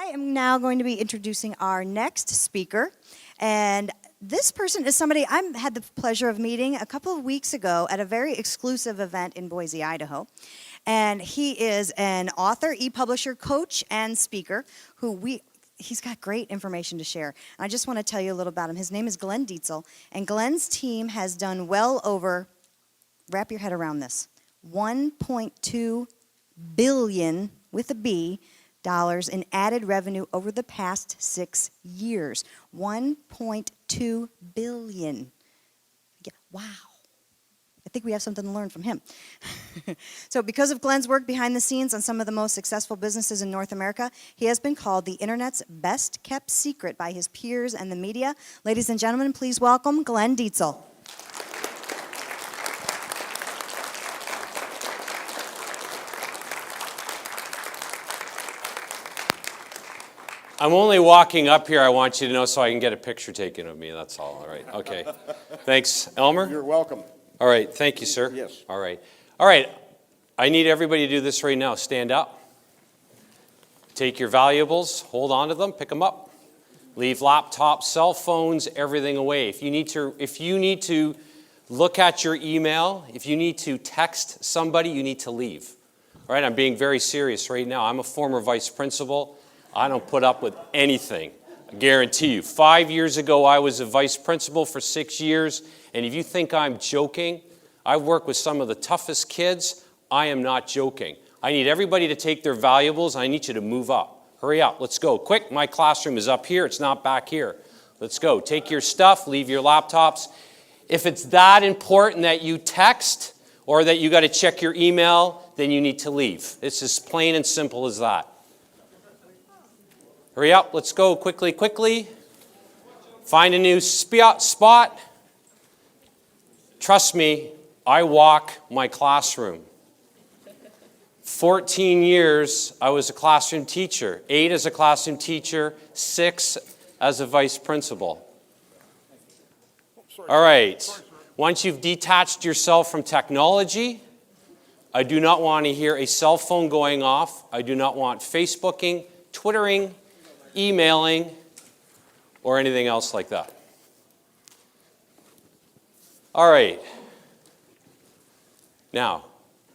am now going to be introducing our next speaker. And this person is somebody I had the pleasure of meeting a couple of weeks ago at a very exclusive event in Boise, Idaho. And he is an author, e-publisher, coach, and speaker he's got great information to share. And I just want to tell you a little about him. His name is Glenn Dietzel, and Glenn's team has done well over, wrap your head around this, $1.2 billion, with a B, dollars in added revenue over the past 6 years. $1.2 billion. Yeah, wow. I think we have something to learn from him. So because of Glenn's work behind the scenes on some of the most successful businesses in North America, he has been called the Internet's best kept secret by his peers and the media. Ladies and gentlemen, please welcome Glenn Dietzel. I'm only walking up here, I want you to know, so I can get a picture taken of me. That's all right. Okay. Thanks. Elmer? You're welcome. All right. Thank you, sir. Yes. All right. All right. I need everybody to do this right now. Stand up. Take your valuables. Hold on to them. Pick them up. Leave laptops, cell phones, everything away. If you need to look at your email, if you need to text somebody, you need to leave. All right. I'm being very serious right now. I'm a former vice principal. I don't put up with anything, I guarantee you. 5 years ago, I was a vice principal for 6 years, and if you think I'm joking, I've worked with some of the toughest kids. I am not joking. I need everybody to take their valuables. I need you to move up. Hurry up. Let's go. Quick, my classroom is up here. It's not back here. Let's go. Take your stuff. Leave your laptops. If it's that important that you text or that you got to check your email, then you need to leave. It's as plain and simple as that. Hurry up, let's go, quickly, quickly. Find a new spot. Trust me, I walk my classroom. 14 years, I was a classroom teacher. 8 as a classroom teacher, 6 as a vice principal. All right, once you've detached yourself from technology, I do not want to hear a cell phone going off. I do not want Facebooking, Twittering, emailing, or anything else like that. All right. Now,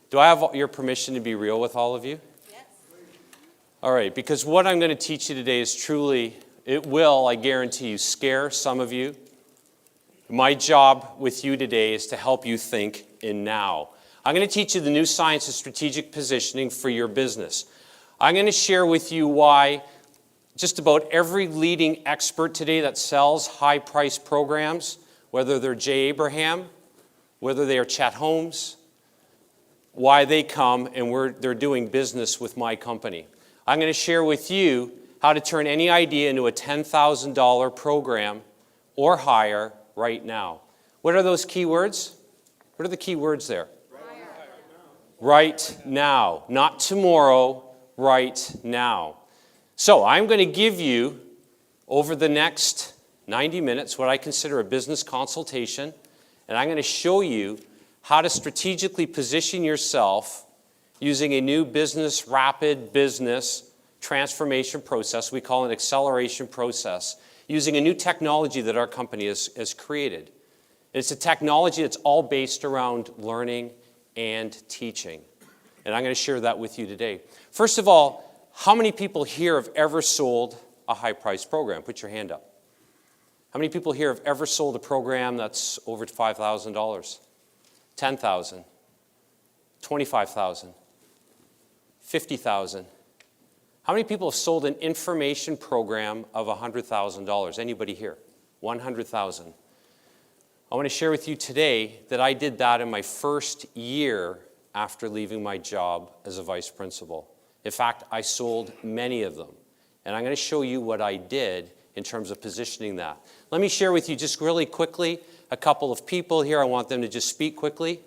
do I have your permission to be real with all of you? Yes. All right, because what I'm going to teach you today is truly, it will, I guarantee you, scare some of you. My job with you today is to help you think in now. I'm going to teach you the new science of strategic positioning for your business. I'm going to share with you why just about every leading expert today that sells high-priced programs, whether they're Jay Abraham, whether they are Chet Holmes, why they come and they're doing business with my company. I'm going to share with you how to turn any idea into a $10,000 program or higher right now. What are those key words? What are the key words there? Right now. Not tomorrow, right now. So I'm going to give you, over the next 90 minutes, what I consider a business consultation, and I'm going to show you how to strategically position yourself using a new rapid business transformation process. We call it an acceleration process, using a new technology that our company has created. It's a technology that's all based around learning and teaching, and I'm going to share that with you today. First of all, how many people here have ever sold a high-priced program? Put your hand up. How many people here have ever sold a program that's over $5,000? $10,000? $25,000? $50,000? How many people have sold an information program of $100,000? Anybody here? 100,000. I want to share with you today that I did that in my first year after leaving my job as a vice principal. In fact, I sold many of them. And I'm going to show you what I did in terms of positioning that. Let me share with you just really quickly a couple of people here. I want them to just speak quickly.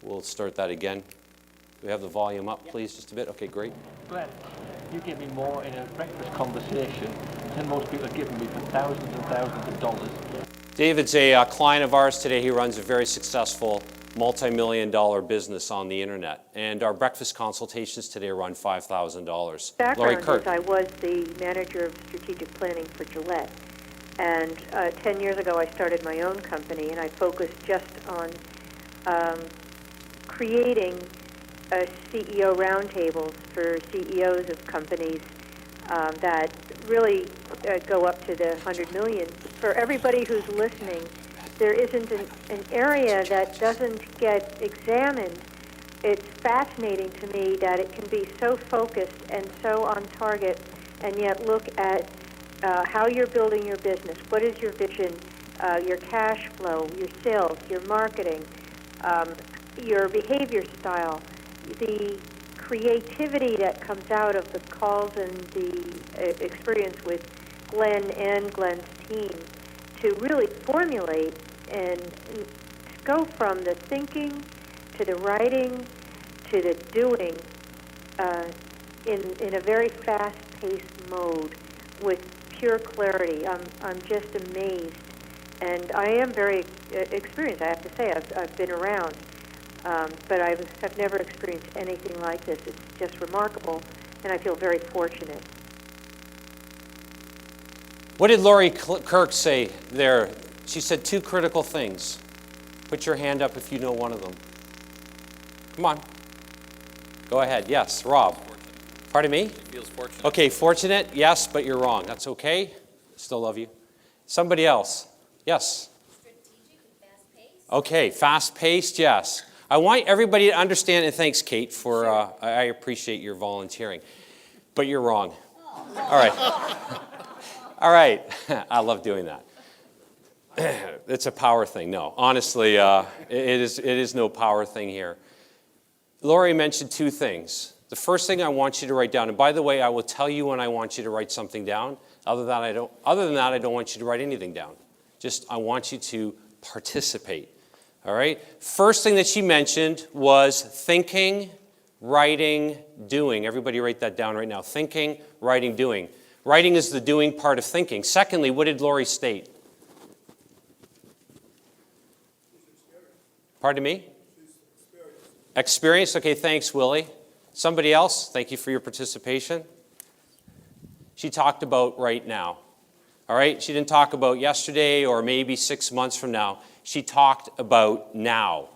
We'll start that again. Do we have the volume up, please, just a bit? Okay, great. Glenn, you give me more in a breakfast conversation than most people are giving me for thousands and thousands of dollars. David's a client of ours today. He runs a very successful multi-million-dollar business on the internet. And our breakfast consultations today are around $5,000. Lori Background Kirk. is I was the manager of strategic planning for Gillette. And 10 years ago, I started my own company, and I focused just on creating CEO roundtables for CEOs of companies that really go up to the 100 million. For everybody who's listening, there isn't an area that doesn't get examined. It's fascinating to me that it can be so focused and so on target, and yet look at how you're building your business. What is your vision, your cash flow, your sales, your marketing, your behavior style, the creativity that comes out of the calls and the experience with Glenn and Glenn's team to really formulate and go from the thinking to the writing to the doing in a very fast-paced mode with pure clarity. I'm just amazed, and I am very experienced. I have to say, I've been around, but I've never experienced anything like this. It's just remarkable, and I feel very fortunate. What did Lori Kirk say there? She said two critical things. Put your hand up if you know one of them. Come on. Go ahead. Yes, Rob. Pardon me? She feels fortunate. Okay, fortunate, yes, but you're wrong. That's okay. Still love you. Somebody else. Yes. Strategic and fast-paced. Okay, fast-paced, yes. I want everybody to understand, and thanks, Kate, for I appreciate your volunteering, but you're wrong. All right. All right. I love doing that. It's a power thing. No, honestly, it is no power thing here. Lori mentioned two things. The first thing I want you to write down, and by the way, I will tell you when I want you to write something down. Other than that, I don't want you to write anything down. Just, I want you to participate. All right? First thing that she mentioned was thinking, writing, doing. Everybody write that down right now. Thinking, writing, doing. Writing is the doing part of thinking. Secondly, what did Lori state? Pardon me? Experience. Okay, thanks, Willie. Somebody else? Thank you for your participation. She talked about right now. All right? She didn't talk about yesterday or maybe 6 months from now. She talked about now.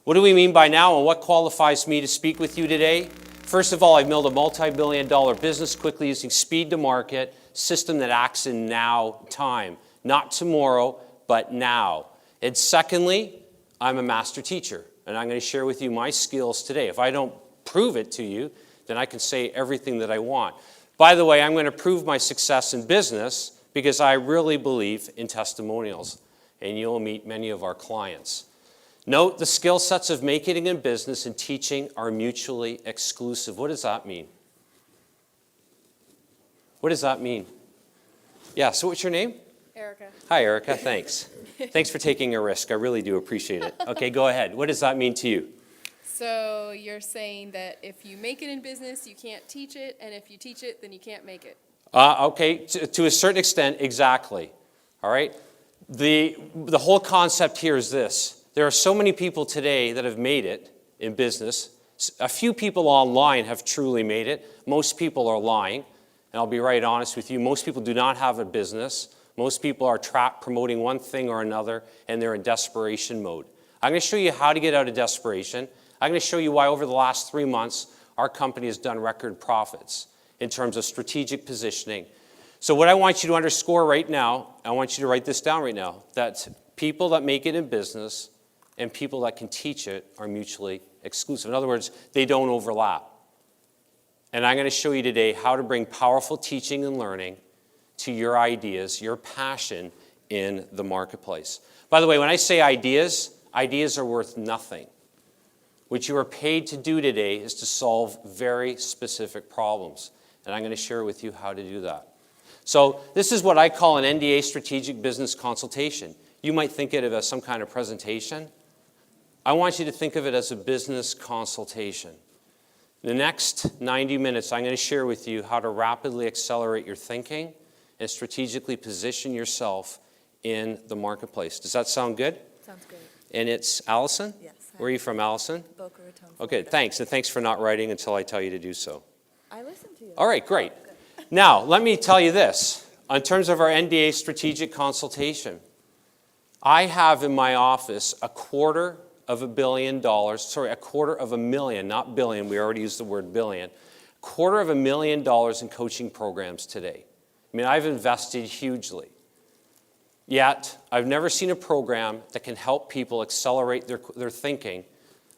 What do we mean by now, and what qualifies me to speak with you today? First of all, I've built a multi-billion-dollar business quickly using speed to market, system that acts in now time. Not tomorrow, but now. And secondly, I'm a master teacher, and I'm going to share with you my skills today. If I don't prove it to you, then I can say everything that I want. By the way, I'm going to prove my success in business because I really believe in testimonials, and you'll meet many of our clients. Note, the skill sets of making it in business and teaching are mutually exclusive. What does that mean? What does that mean? Yeah, so what's your name? Erica. Hi, Erica. Thanks. Thanks for taking a risk. I really do appreciate it. Okay, go ahead. What does that mean to you? So you're saying that if you make it in business, you can't teach it, and if you teach it, then you can't make it. Okay, to a certain extent, exactly. All right? The whole concept here is this. There are so many people today that have made it in business. A few people online have truly made it. Most people are lying. And I'll be right honest with you. Most people do not have a business. Most people are trapped promoting one thing or another, and they're in desperation mode. I'm going to show you how to get out of desperation. I'm going to show you why over the last 3 months, our company has done record profits in terms of strategic positioning. So what I want you to underscore right now, I want you to write this down right now, that people that make it in business and people that can teach it are mutually exclusive. In other words, they don't overlap. And I'm going to show you today how to bring powerful teaching and learning to your ideas, your passion in the marketplace. By the way, when I say ideas, ideas are worth nothing. What you are paid to do today is to solve very specific problems. And I'm going to share with you how to do that. So this is what I call an NDA strategic business consultation. You might think of it as some kind of presentation. I want you to think of it as a business consultation. In the next 90 minutes, I'm going to share with you how to rapidly accelerate your thinking and strategically position yourself in the marketplace. Does that sound good? Sounds great. And it's Allison? Yes. Where are you from, Allison? Boca Raton, Okay, Florida. thanks. And thanks for not writing until I tell you to do so. I listened to you. All right, great. Now, let me tell you this. In terms of our NDA strategic consultation, I have in my office $250 million, $250,000, not billion, we already used the word billion, $250,000 in coaching programs today. I mean, I've invested hugely. Yet, I've never seen a program that can help people accelerate their thinking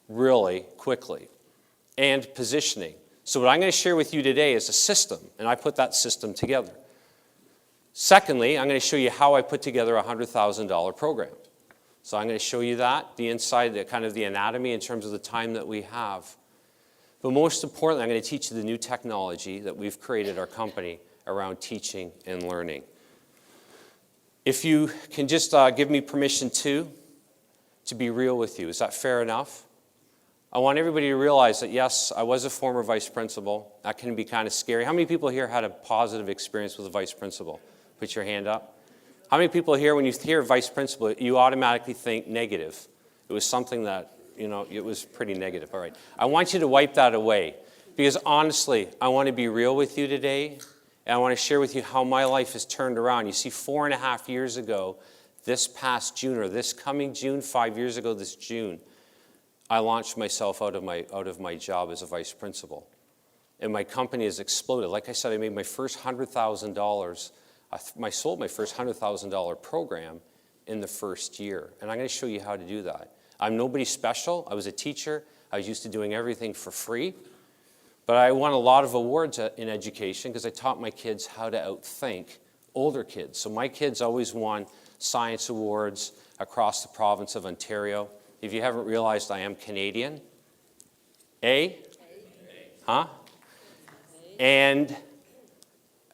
really quickly and positioning. So what I'm going to share with you today is a system, and I put that system together. Secondly, I'm going to show you how I put together a $100,000 program. So I'm going to show you that, the inside, the kind of the anatomy in terms of the time that we have. But most importantly, I'm going to teach you the new technology that we've created, our company, around teaching and learning. If you can just give me permission to be real with you, is that fair enough? I want everybody to realize that, yes, I was a former vice principal. That can be kind of scary. How many people here had a positive experience with a vice principal? Put your hand up. How many people here, when you hear vice principal, you automatically think negative? It was something that, it was pretty negative. All right. I want you to wipe that away because, honestly, I want to be real with you today, and I want to share with you how my life has turned around. You see, 4.5 years ago, this past June, or this coming June, 5 years ago this June, I launched myself out of my job as a vice principal. And my company has exploded. Like I said, I made my first $100,000. I sold my first $100,000 program in the first year. And I'm going to show you how to do that. I'm nobody special. I was a teacher. I was used to doing everything for free. But I won a lot of awards in education because I taught my kids how to outthink older kids. So my kids always won science awards across the province of Ontario. If you haven't realized, I am Canadian. Huh? And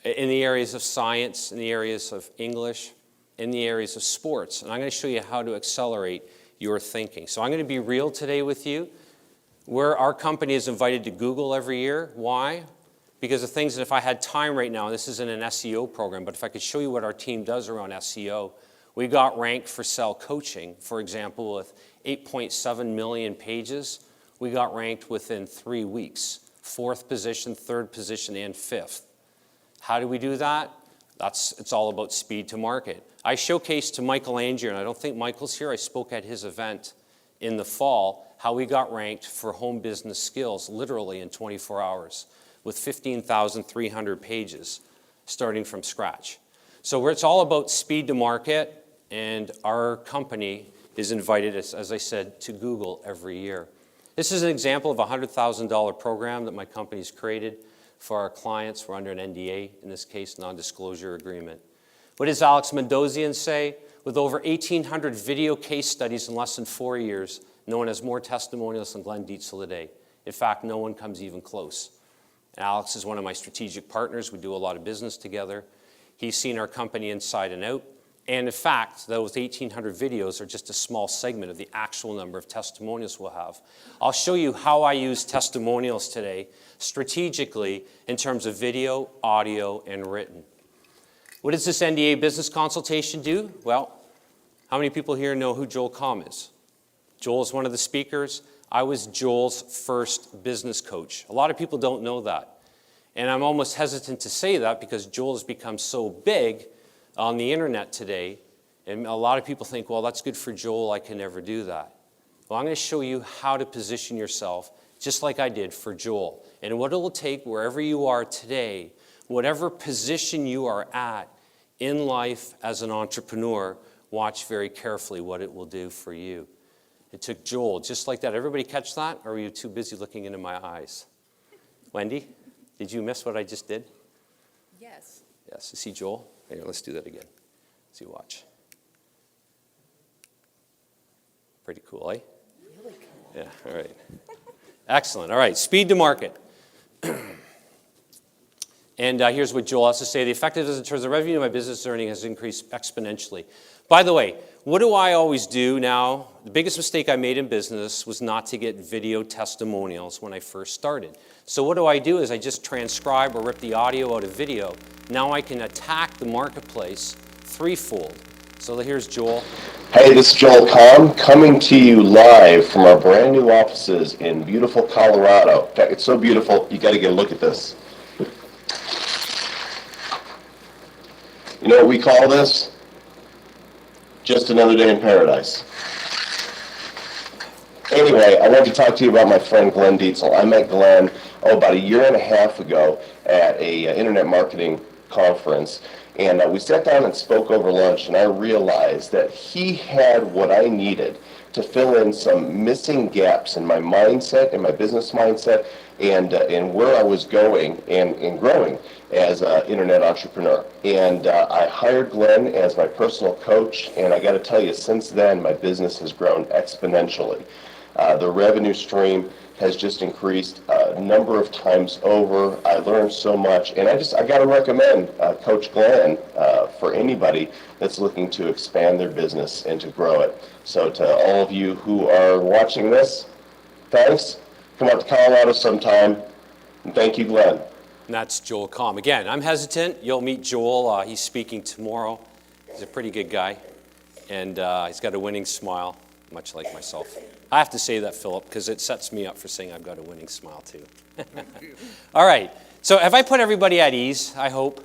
in the areas of science, in the areas of English, in the areas of sports. And I'm going to show you how to accelerate your thinking. So I'm going to be real today with you. Our company is invited to Google every year. Why? Because of things that if I had time right now, and this isn't an SEO program, but if I could show you what our team does around SEO, we got ranked for Cell Coaching, for example, with 8.7 million pages. We got ranked within 3 weeks. 4th position, 3rd position, and 5th. How do we do that? It's all about speed to market. I showcased to Michael Angier, and I don't think Michael's here. I spoke at his event in the fall, how we got ranked for home business skills, literally in 24 hours, with 15,300 pages, starting from scratch. So it's all about speed to market. And our company is invited, as I said, to Google every year. This is an example of a $100,000 program that my company's created for our clients. We're under an NDA, in this case, non-disclosure agreement. What does Alex Mendosian say? With over 1,800 video case studies in less than 4 years, no one has more testimonials than Glenn Dietzel today. In fact, no one comes even close. And Alex is one of my strategic partners. We do a lot of business together. He's seen our company inside and out. And in fact, those 1,800 videos are just a small segment of the actual number of testimonials we'll have. I'll show you how I use testimonials today strategically in terms of video, audio, and written. What does this NDA business consultation do? Well, how many people here know who Joel Comm is? Joel is one of the speakers. I was Joel's first business coach. A lot of people don't know that. And I'm almost hesitant to say that because Joel has become so big on the internet today, and a lot of people think, well, that's good for Joel, I can never do that. Well, I'm going to show you how to position yourself just like I did for Joel. And what it will take wherever you are today, whatever position you are at in life as an entrepreneur, watch very carefully what it will do for you. It took Joel just like that. Everybody catch that? Or were you too busy looking into my eyes? Wendy, did you miss what I just did? Yes. Yes, you see Joel? Here, let's do that again. See, watch. Pretty cool, eh? Really cool. Yeah, all right. Excellent. All right, speed to market. And here's what Joel has to say. The effectiveness in terms of revenue of my business earning has increased exponentially. By the way, what do I always do now? The biggest mistake I made in business was not to get video testimonials when I first started. So what do? Is I just transcribe or rip the audio out of video. Now I can attack the marketplace threefold. So here's Joel. Hey, this is Joel Kahn coming to you live from our brand new offices in beautiful Colorado. In fact, it's so beautiful, you got to get a look at this. You know what we call this? Just another day in paradise. Anyway, I wanted to talk to you about my friend Glenn Dietzel. I met Glenn, about a year and a half ago at a internet marketing conference. And we sat down and spoke over lunch, and I realized that he had what I needed to fill in some missing gaps in my mindset, in my business mindset, and where I was going and growing as an internet entrepreneur. And I hired Glenn as my personal coach, and I got to tell you, since then, my business has grown exponentially. The revenue stream has just increased a number of times over. I learned so much, and I got to recommend Coach Glenn for anybody that's looking to expand their business and to grow it. So to all of you who are watching this, thanks. Come out to Colorado sometime, and thank you, Glenn. And that's Joel Kahn. Again, I'm hesitant. You'll meet Joel. He's speaking tomorrow. He's a pretty good guy, and he's got a winning smile, much like myself. I have to say that, Philip, because it sets me up for saying I've got a winning smile, too. All right. So have I put everybody at ease, I hope?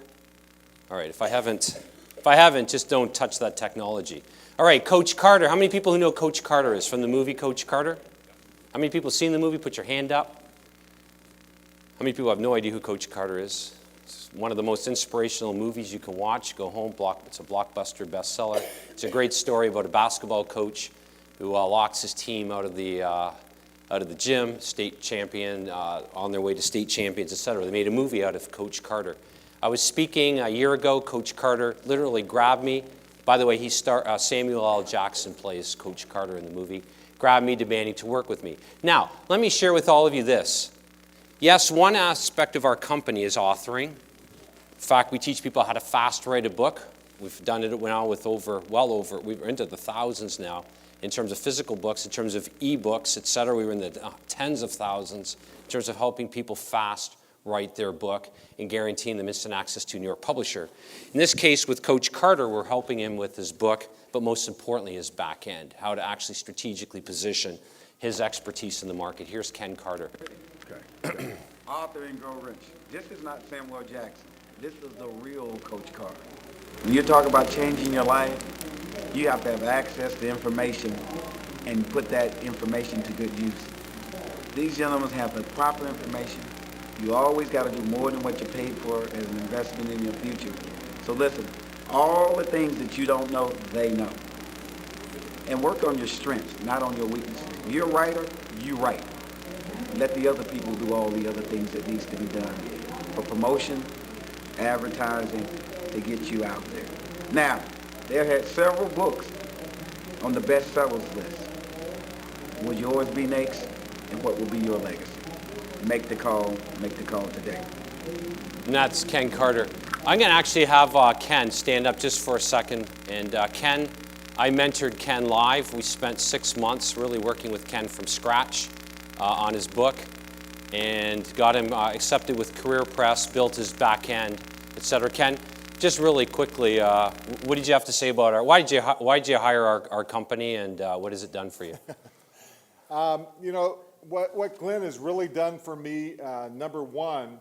All right. If I haven't, just don't touch that technology. All right, Coach Carter. How many people who know Coach Carter is from the movie Coach Carter? How many people have seen the movie? Put your hand up. How many people have no idea who Coach Carter is? It's one of the most inspirational movies you can watch. Go home. It's a blockbuster bestseller. It's a great story about a basketball coach who locks his team out of the gym, state champion, on their way to state champions, etc. They made a movie out of Coach Carter. I was speaking a year ago. Coach Carter literally grabbed me. By the way, Samuel L. Jackson plays Coach Carter in the movie. Grabbed me, demanding to work with me. Now, let me share with all of you this. Yes, one aspect of our company is authoring. In fact, we teach people how to fast write a book. We've done it now with we're into the thousands now. In terms of physical books, in terms of e-books, etc. We were in the tens of thousands in terms of helping people fast write their book and guaranteeing them instant access to a New York publisher. In this case, with Coach Carter, we're helping him with his book, but most importantly, his back end, how to actually strategically position his expertise in the market. Here's Ken Carter. Okay. Arthur and Grow Rich. This is not Samuel Jackson. This is the real Coach Carter. When you talk about changing your life, you have to have access to information and put that information to good use. These gentlemen have the proper information. You always got to do more than what you paid for as an investment in your future. So listen, all the things that you don't know, they know. And work on your strengths, not on your weaknesses. You're a writer, you write. Let the other people do all the other things that needs to be done for promotion, advertising, to get you out there. Now, there had several books on the bestsellers list. Will yours be next, and what will be your legacy? Make the call today. And that's Ken Carter. I'm going to actually have Ken stand up just for a second. And Ken, I mentored Ken live. We spent 6 months really working with Ken from scratch on his book and got him accepted with Career Press, built his back end, etc. Ken, just really quickly, what did you have to say about why did you hire our company, and what has it done for you? You know, what Glenn has really done for me, number one,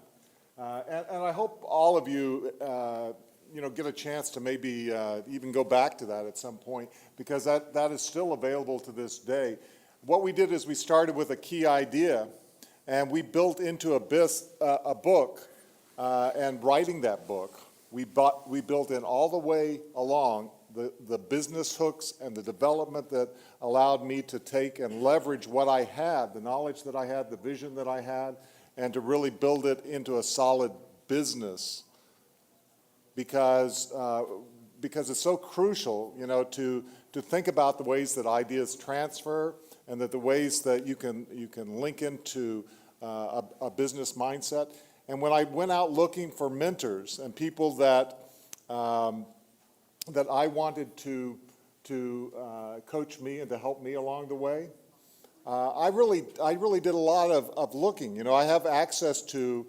and I hope all of you, get a chance to maybe even go back to that at some point, because that is still available to this day. What we did is we started with a key idea, and we built into a book, and writing that book, we built in all the way along the business hooks and the development that allowed me to take and leverage what I had, the knowledge that I had, the vision that I had, and to really build it into a solid business. Because it's so crucial, to think about the ways that ideas transfer, and that the ways that you can link into a business mindset. And when I went out looking for mentors and people that I wanted to coach me and to help me along the way, I really did a lot of looking. I have access to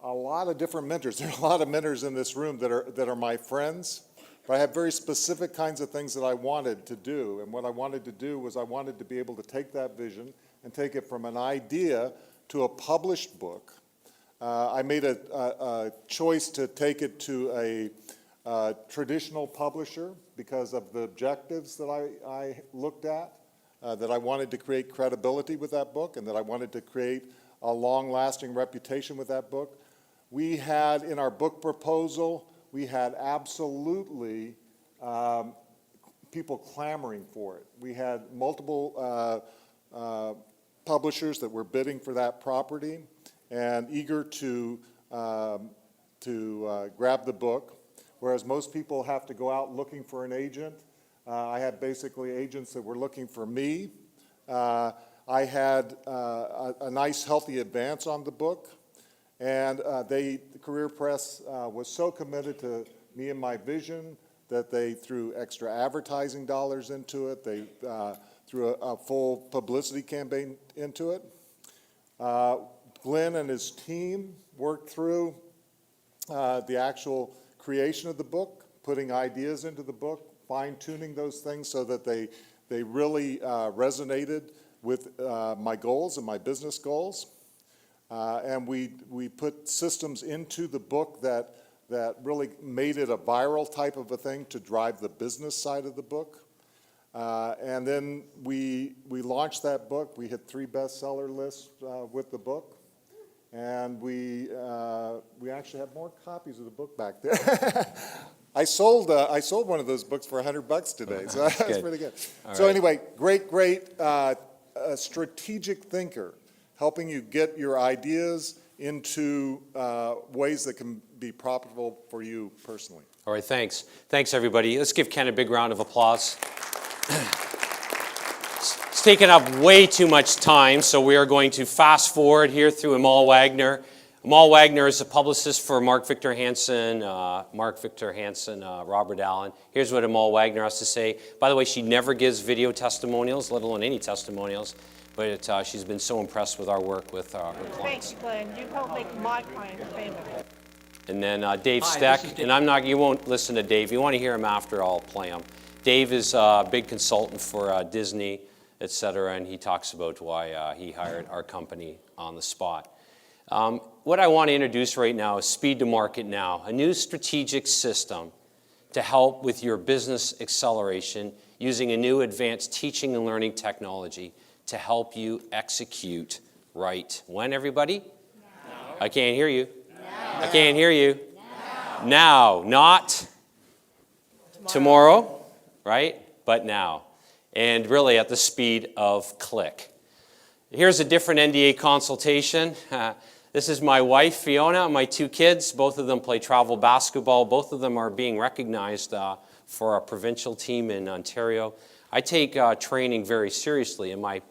a lot of different mentors. There are a lot of mentors in this room that are my friends, But I had very specific kinds of things that I wanted to do. And what I wanted to do was I wanted to be able to take that vision and take it from an idea to a published book. I made a choice to take it to a traditional publisher because of the objectives that I looked at, that I wanted to create credibility with that book and that I wanted to create a long-lasting reputation with that book. We had, in our book proposal, we had absolutely people clamoring for it. We had multiple publishers that were bidding for that property and eager to grab the book, whereas most people have to go out looking for an agent. I had basically agents that were looking for me. I had a nice, healthy advance on the book, and the Career Press was so committed to me and my vision that they threw extra advertising dollars into it. They threw a full publicity campaign into it. Glenn and his team worked through the actual creation of the book, putting ideas into the book, fine-tuning those things so that they really resonated with my goals and my business goals. And we put systems into the book that really made it a viral type of a thing to drive the business side of the book. And then we launched that book. We hit 3 bestseller lists with the book. And we actually have more copies of the book back there. I sold one of those books for $100 today, so that's pretty good. So anyway, great strategic thinker, helping you get your ideas into ways that can be profitable for you personally. All right, thanks. Thanks, everybody. Let's give Ken a big round of applause. It's taken up way too much time, so we are going to fast forward here through Amal Wagner. Amal Wagner is a publicist for Mark Victor Hansen, Robert Allen. Here's what Amal Wagner has to say. By the way, she never gives video testimonials, let alone any testimonials, but she's been so impressed with our work with her clients. Thanks, Glenn. You helped make my clients famous. And then Dave Steck, and you won't listen to Dave. You want to hear him after, I'll play him. Dave is a big consultant for Disney, et cetera, and he talks about why he hired our company on the spot. What I want to introduce right now is Speed to Market Now, a new strategic system to help with your business acceleration using a new advanced teaching and learning technology to help you execute right. When, everybody? Now. I can't hear you. Now. I can't hear you. Now, not tomorrow, right? But now. And really at the speed of click. Here's a different NDA consultation. This is my wife, Fiona, and my 2 kids. Both of them play travel basketball. Both of them are being recognized for our provincial team in Ontario. I take training very seriously. In my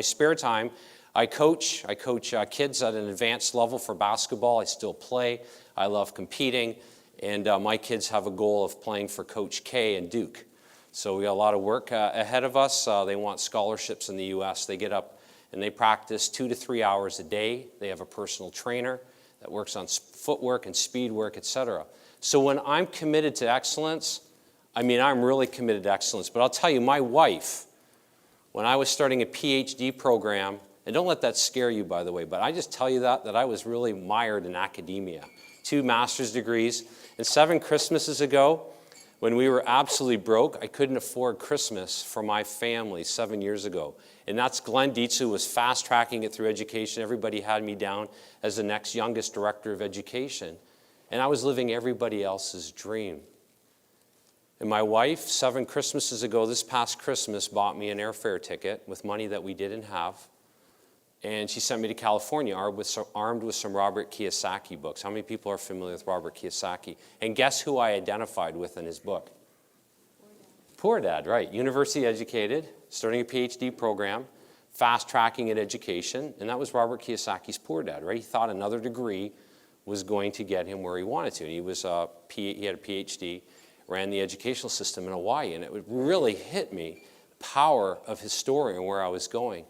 spare time, I coach kids at an advanced level for basketball. I still play. I love competing. And my kids have a goal of playing for Coach K and Duke. So we got a lot of work ahead of us. They want scholarships in the U.S. They get up and they practice 2 to 3 hours a day. They have a personal trainer that works on footwork and speed work, etc. So when I'm committed to excellence, I'm really committed to excellence. But I'll tell you, my wife, when I was starting a PhD program, and don't let that scare you, by the way, but I just tell you that I was really mired in academia. 2 master's degrees. And 7 Christmases ago, when we were absolutely broke, I couldn't afford Christmas for my family 7 years ago. And that's Glenn Dietzel, who was fast-tracking it through education. Everybody had me down as the next youngest director of education. And I was living everybody else's dream. And my wife, 7 Christmases ago, this past Christmas, bought me an airfare ticket with money that we didn't have. And she sent me to California armed with some Robert Kiyosaki books. How many people are familiar with Robert Kiyosaki? And guess who I identified with in his book? Poor Dad, right. University educated, starting a PhD program, fast-tracking at education, and that was Robert Kiyosaki's Poor Dad, right? He thought another degree was going to get him where he wanted to. And he had a PhD, ran the educational system in Hawaii, and it really hit me, the power of his story and where I was going.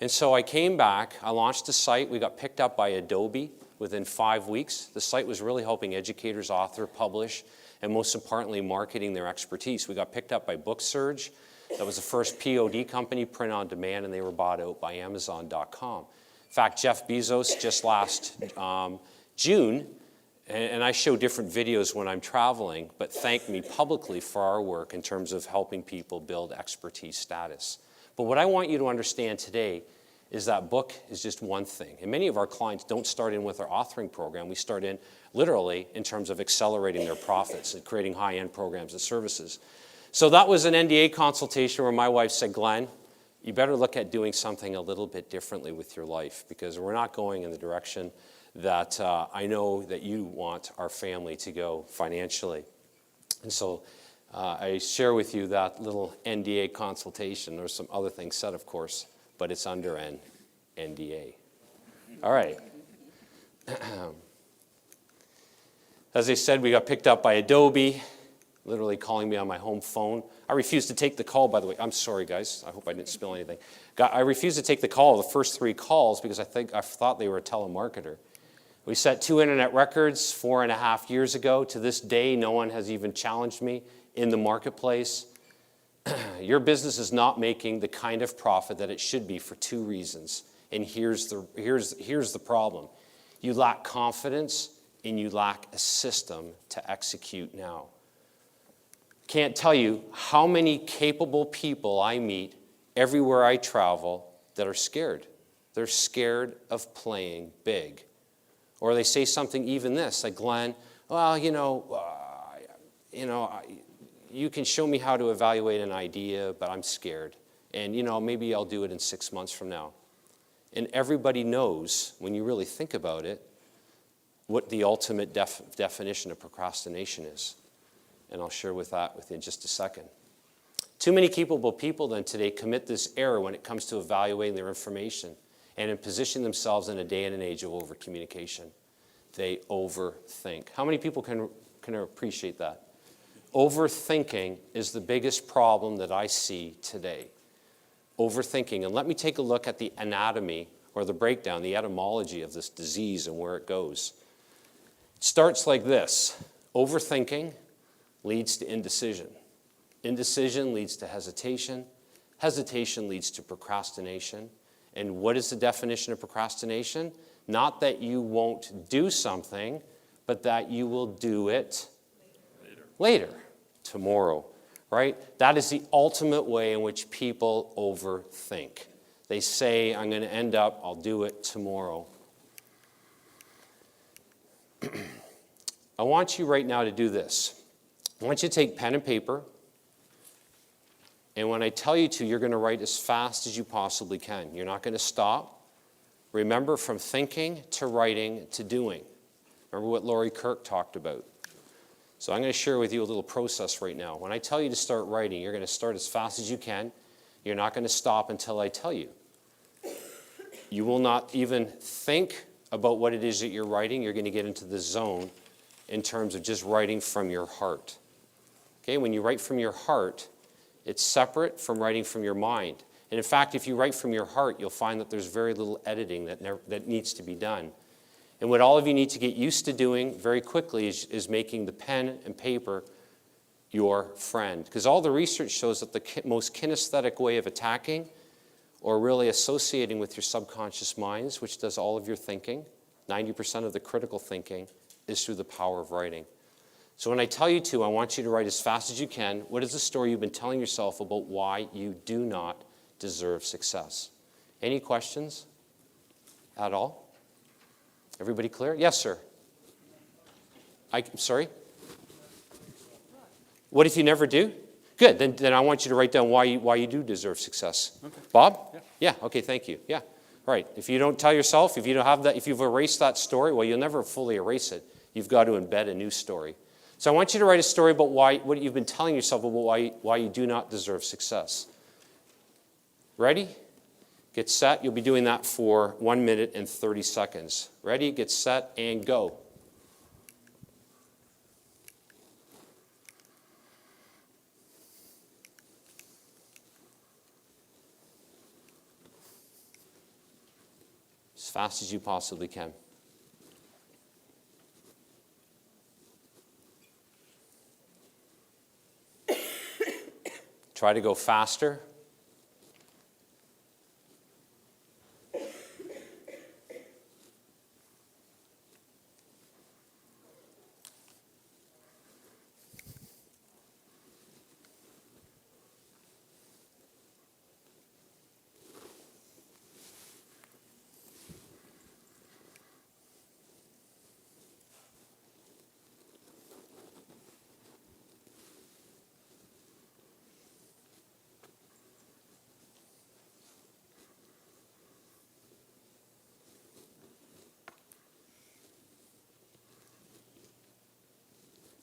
And so I came back, I launched a site, we got picked up by Adobe within 5 weeks. The site was really helping educators author, publish, and most importantly, marketing their expertise. We got picked up by BookSurge. That was the first POD company, print on demand, and they were bought out by Amazon.com. In fact, Jeff Bezos just last June, and I show different videos when I'm traveling, but thanked me publicly for our work in terms of helping people build expertise status. But what I want you to understand today is that book is just one thing. And many of our clients don't start in with our authoring program. We start in literally in terms of accelerating their profits and creating high-end programs and services. So that was an NDA consultation where my wife said, Glenn, you better look at doing something a little bit differently with your life because we're not going in the direction that I know that you want our family to go financially. And so I share with you that little NDA consultation. There's some other things said, of course, but it's under an NDA. All right. As I said, we got picked up by Adobe, literally calling me on my home phone. I refused to take the call, by the way. I'm sorry, guys. I hope I didn't spill anything. I refused to take the call, the first 3 calls, because I thought they were a telemarketer. We set 2 internet records 4.5 years ago. To this day, no one has even challenged me in the marketplace. Your business is not making the kind of profit that it should be for 2 reasons. And here's the problem. You lack confidence and you lack a system to execute now. Can't tell you how many capable people I meet everywhere I travel that are scared. They're scared of playing big. Or they say something even this, like, Glenn, well, you can show me how to evaluate an idea, but I'm scared. And, maybe I'll do it in 6 months from now. And everybody knows, when you really think about it, what the ultimate definition of procrastination is. And I'll share that with you in just a second. Too many capable people then today commit this error when it comes to evaluating their information and in positioning themselves in a day and an age of over-communication. They overthink. How many people can appreciate that? Overthinking is the biggest problem that I see today. Overthinking. And let me take a look at the anatomy or the breakdown, the etymology of this disease and where it goes. It starts like this. Overthinking leads to indecision. Indecision leads to hesitation. Hesitation leads to procrastination. And what is the definition of procrastination? Not that you won't do something, but that you will do it later, tomorrow, right? That is the ultimate way in which people overthink. They say, I'm going to end up, I'll do it tomorrow. I want you right now to do this. I want you to take pen and paper, and when I tell you to, you're going to write as fast as you possibly can. You're not going to stop. Remember, from thinking to writing to doing. Remember what Laurie Kirk talked about. So I'm going to share with you a little process right now. When I tell you to start writing, you're going to start as fast as you can. You're not going to stop until I tell you. You will not even think about what it is that you're writing. You're going to get into the zone in terms of just writing from your heart. Okay, when you write from your heart, it's separate from writing from your mind. And in fact, if you write from your heart, you'll find that there's very little editing that needs to be done. And what all of you need to get used to doing very quickly is making the pen and paper your friend. Because all the research shows that the most kinesthetic way of attacking or really associating with your subconscious minds, which does all of your thinking, 90% of the critical thinking, is through the power of writing. So when I tell you to, I want you to write as fast as you can. What is the story you've been telling yourself about why you do not deserve success? Any questions at all? Everybody clear? Yes, sir. I'm sorry? What if you never do? Good. Then I want you to write down why you do deserve success. Okay. Bob? Yeah. Okay, thank you. Yeah. Right. If you don't tell yourself, if you don't have that, if you've erased that story, well, you'll never fully erase it. You've got to embed a new story. So I want you to write a story about what you've been telling yourself about why you do not deserve success. Ready? Get set. You'll be doing that for 1 minute and 30 seconds. Ready? Get set and go. As fast as you possibly can. Try to go faster.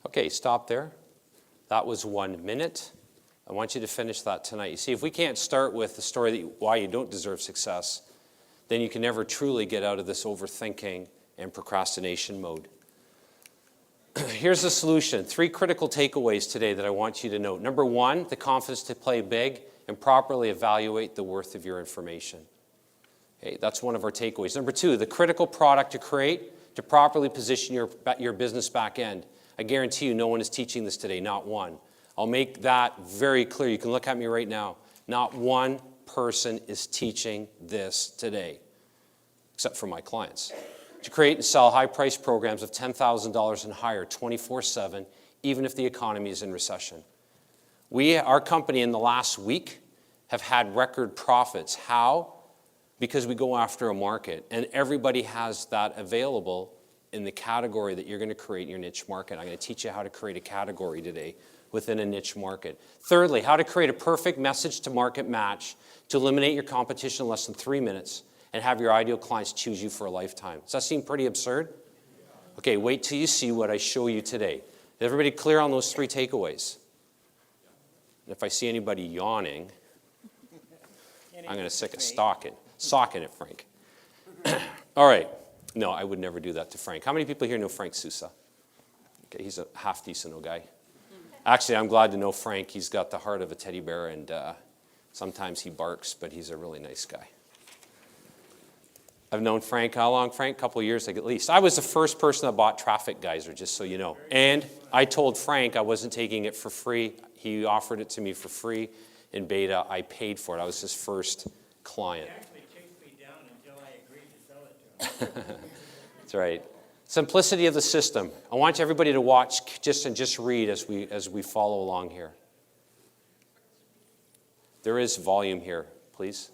Okay, stop there. That was 1 minute. I want you to finish that tonight. You see, if we can't start with the story that why you don't deserve success, then you can never truly get out of this overthinking and procrastination mode. Here's the solution. 3 critical takeaways today that I want you to note. Number 1, the confidence to play big and properly evaluate the worth of your information. Okay, that's one of our takeaways. Number 2, the critical product to create to properly position your business back end. I guarantee you no one is teaching this today, not one. I'll make that very clear. You can look at me right now. Not one person is teaching this today, except for my clients. To create and sell high-priced programs of $10,000 and higher 24/7, even if the economy is in recession. Our company in the last week have had record profits. How? Because we go after a market, and everybody has that available in the category that you're going to create in your niche market. I'm going to teach you how to create a category today within a niche market. Thirdly, how to create a perfect message to market match to eliminate your competition in less than 3 minutes and have your ideal clients choose you for a lifetime. Does that seem pretty absurd? Okay, wait till you see what I show you today. Is everybody clear on those 3 takeaways? And if I see anybody yawning, I'm going to stick a sock in it, Frank. All right. No, I would never do that to Frank. How many people here know Frank Sousa? Okay, he's a half-decent old guy. Actually, I'm glad to know Frank. He's got the heart of a teddy bear, and sometimes he barks, but he's a really nice guy. I've known Frank, how long, Frank? A couple of years at least. I was the first person that bought Traffic Geyser, just so you know. And I told Frank I wasn't taking it for free. He offered it to me for free in beta. I paid for it. I was his first client. That's right. Simplicity of the system. I want everybody to watch just read as we follow along here. There is volume here, please.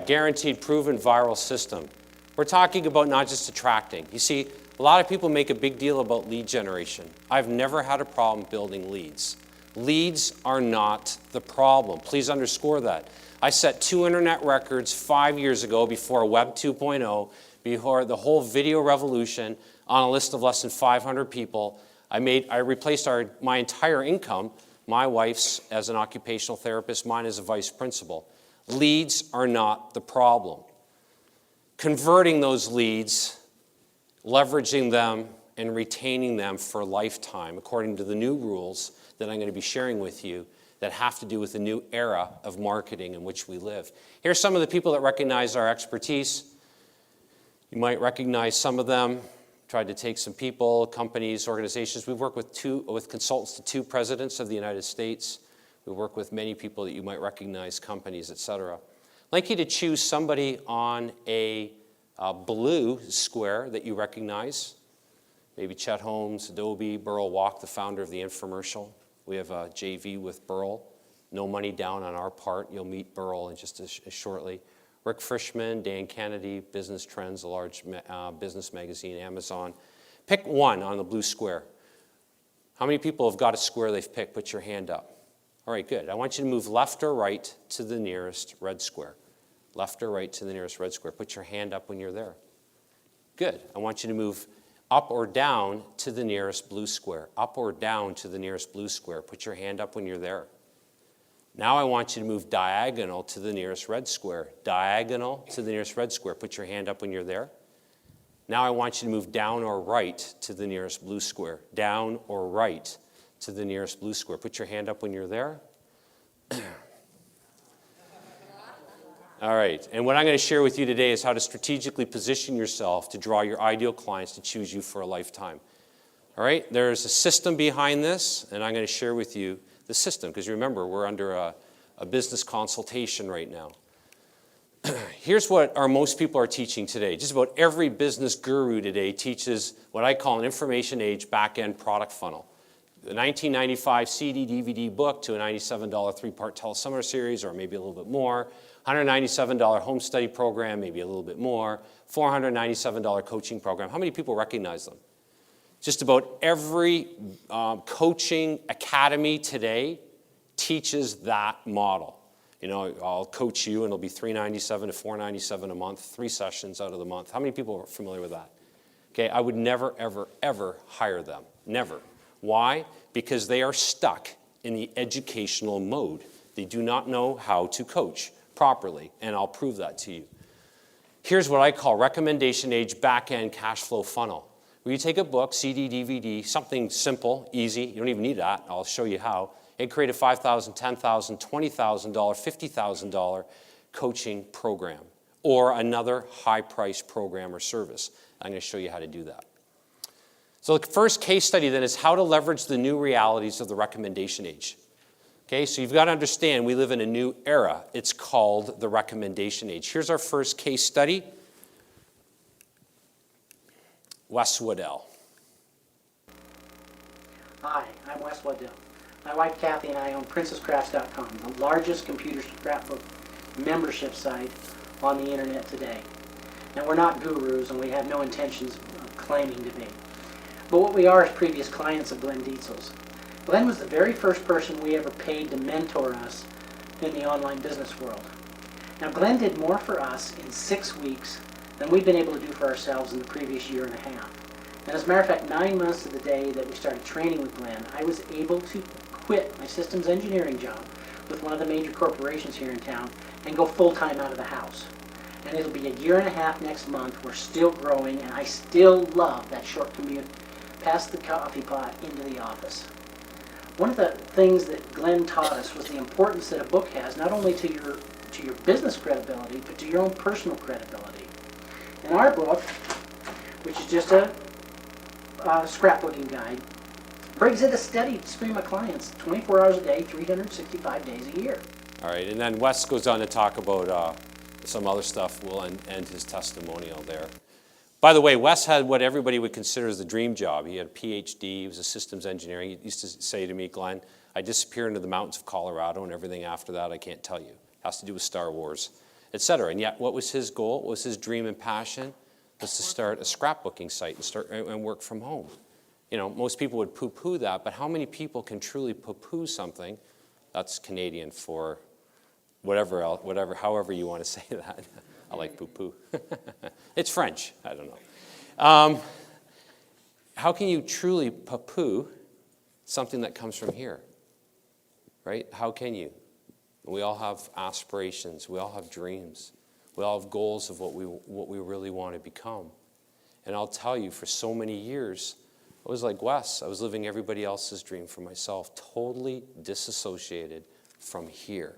Guaranteed, proven, viral system. We're talking about not just attracting. You see, a lot of people make a big deal about lead generation. I've never had a problem building leads. Leads are not the problem. Please underscore that. I set 2 internet records 5 years ago before Web 2.0, before the whole video revolution, on a list of less than 500 people. I replaced my entire income, my wife's as an occupational therapist, mine as a vice principal. Leads are not the problem. Converting those leads, leveraging them, and retaining them for a lifetime, according to the new rules that I'm going to be sharing with you that have to do with the new era of marketing in which we live. Here's some of the people that recognize our expertise. You might recognize some of them. Tried to take some people, companies, organizations. We've worked with consultants to 2 presidents of the United States. We work with many people that you might recognize, companies, etc. I'd like you to choose somebody on a blue square that you recognize. Maybe Chet Holmes, Adobe, Burl Walk, the founder of the infomercial. We have a JV with Burl. No money down on our part. You'll meet Burl in just shortly. Rick Frischman, Dan Kennedy, Business Trends, a large business magazine, Amazon. Pick one on the blue square. How many people have got a square they've picked? Put your hand up. All right, good. I want you to move left or right to the nearest red square. Left or right to the nearest red square. Put your hand up when you're there. Good. I want you to move Up or down to the nearest blue square. Up or down to the nearest blue square. Put your hand up when you're there. Now I want you to move diagonal to the nearest red square. Diagonal to the nearest red square. Put your hand up when you're there. Now I want you to move down or right to the nearest blue square. Down or right to the nearest blue square. Put your hand up when you're there. All right, and what I'm going to share with you today is how to strategically position yourself to draw your ideal clients to choose you for a lifetime. All right, there's a system behind this, and I'm going to share with you the system, because remember, we're under a business consultation right now. Here's what most people are teaching today. Just about every business guru today teaches what I call an information age back-end product funnel. The 1995 CD DVD book to a $97 three-part teleseminar series, or maybe a little bit more. $197 home study program, maybe a little bit more. $497 coaching program. How many people recognize them? Just about every coaching academy today teaches that model. You know, I'll coach you and it'll be $397 to $497 a month, 3 sessions out of the month. How many people are familiar with that? Okay, I would never, ever, ever hire them. Never. Why? Because they are stuck in the educational mode. They do not know how to coach properly, and I'll prove that to you. Here's what I call recommendation age back-end cash flow funnel. Where you take a book, CD, DVD, something simple, easy, you don't even need that, I'll show you how, and create a $5,000, $10,000, $20,000, $50,000 coaching program, or another high-priced program or service. I'm going to show you how to do that. So the first case study then is how to leverage the new realities of the recommendation age. Okay, so you've got to understand we live in a new era. It's called the recommendation age. Here's our first case study. Wes Waddell. Hi, I'm Wes Waddell. My wife Kathy and I own PrincessCrafts.com, the largest computer scrapbook membership site on the internet today. And we're not gurus, and we have no intentions of claiming to be. But what we are is previous clients of Glenn Dietzel's. Glenn was the very first person we ever paid to mentor us in the online business world. Now, Glenn did more for us in 6 weeks than we've been able to do for ourselves in the previous year and a half. And as a matter of fact, 9 months to the day that we started training with Glenn, I was able to quit my systems engineering job with one of the major corporations here in town and go full-time out of the house. And it'll be a year and a half next month. We're still growing, and I still love that short commute past the coffee pot into the office. One of the things that Glenn taught us was the importance that a book has, not only to your business credibility, but to your own personal credibility. In our book, which is just a scrapbooking guide, brings in a steady stream of clients, 24 hours a day, 365 days a year. All right, and then Wes goes on to talk about some other stuff. We'll end his testimonial there. By the way, Wes had what everybody would consider as the dream job. He had a PhD, he was a systems engineer. He used to say to me, Glenn, I disappear into the mountains of Colorado, and everything after that I can't tell you. It has to do with Star Wars, etc. And yet, what was his goal? What was his dream and passion? Was to start a scrapbooking site and work from home. You know, most people would poo-poo that, but how many people can truly poo-poo something? That's Canadian for however you want to say that. I like poo-poo. It's French. I don't know. How can you truly poo-poo something that comes from here? Right? How can you? We all have aspirations. We all have dreams. We all have goals of what we really want to become. And I'll tell you, for so many years, I was like Wes. I was living everybody else's dream for myself, totally disassociated from here.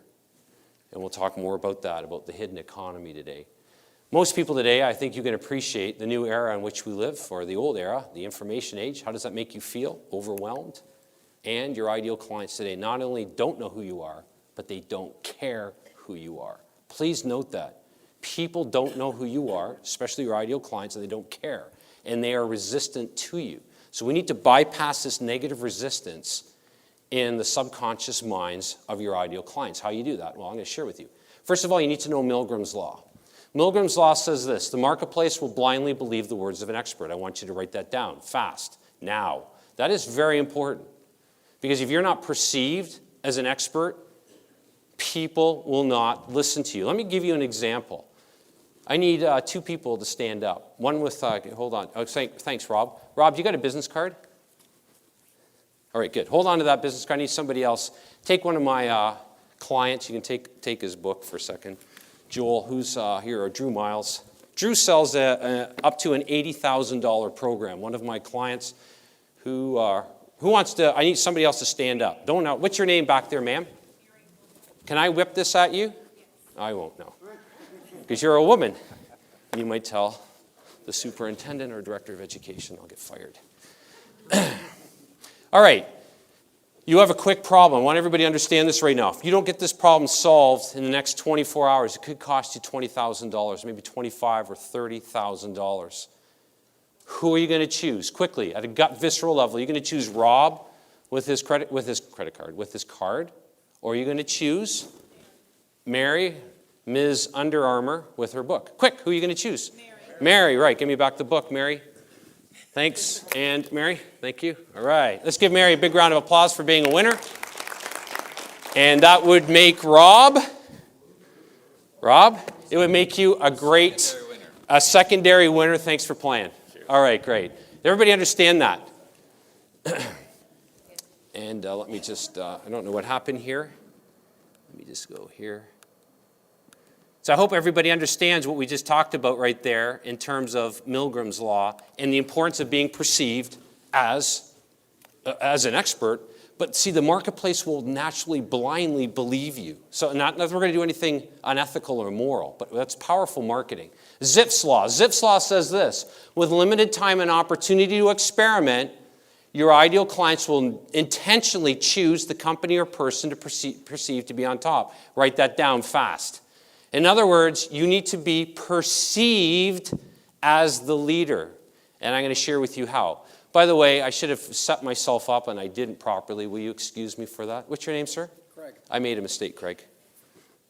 And we'll talk more about that, about the hidden economy today. Most people today, I think you can appreciate the new era in which we live, or the old era, the information age. How does that make you feel? Overwhelmed? And your ideal clients today not only don't know who you are, but they don't care who you are. Please note that. People don't know who you are, especially your ideal clients, and they don't care. And they are resistant to you. So we need to bypass this negative resistance in the subconscious minds of your ideal clients. How you do that? Well, I'm going to share with you. First of all, you need to know Milgram's Law. Milgram's Law says this: the marketplace will blindly believe the words of an expert. I want you to write that down fast, now. That is very important. Because if you're not perceived as an expert, people will not listen to you. Let me give you an example. I need 2 people to stand up. One with, hold on. Oh, thanks, Rob. Rob, you got a business card? All right, good. Hold on to that business card. I need somebody else. Take one of my clients. You can take his book for a second. Joel, who's here, or Drew Miles. Drew sells up to an $80,000 program. One of my clients who wants to, I need somebody else to stand up. Don't know. What's your name back there, ma'am? Can I whip this at you? I won't, no. Because you're a woman. You might tell the superintendent or director of education, I'll get fired. All right. You have a quick problem. I want everybody to understand this right now. If you don't get this problem solved in the next 24 hours, it could cost you $20,000, maybe $25,000 or $30,000. Who are you going to choose? Quickly, at a gut visceral level, are you going to choose Rob with his card, or are you going to choose Mary, Ms. Under Armour, with her book? Quick, who are you going to choose? Mary, right. Give me back the book, Mary. Thanks. And Mary, thank you. All right. Let's give Mary a big round of applause for being a winner. And that would make Rob, it would make you a secondary winner. Thanks for playing. All right, great. Everybody understand that? And let me just, I don't know what happened here. Let me just go here. So I hope everybody understands what we just talked about right there in terms of Milgram's Law and the importance of being perceived as an expert. But see, the marketplace will naturally blindly believe you. So not that we're going to do anything unethical or immoral, but that's powerful marketing. Zipf's Law. Zipf's Law says this: with limited time and opportunity to experiment, your ideal clients will intentionally choose the company or person to perceive to be on top. Write that down fast. In other words, you need to be perceived as the leader. And I'm going to share with you how. By the way, I should have set myself up and I didn't properly. Will you excuse me for that? What's your name, sir? Craig. I made a mistake, Craig.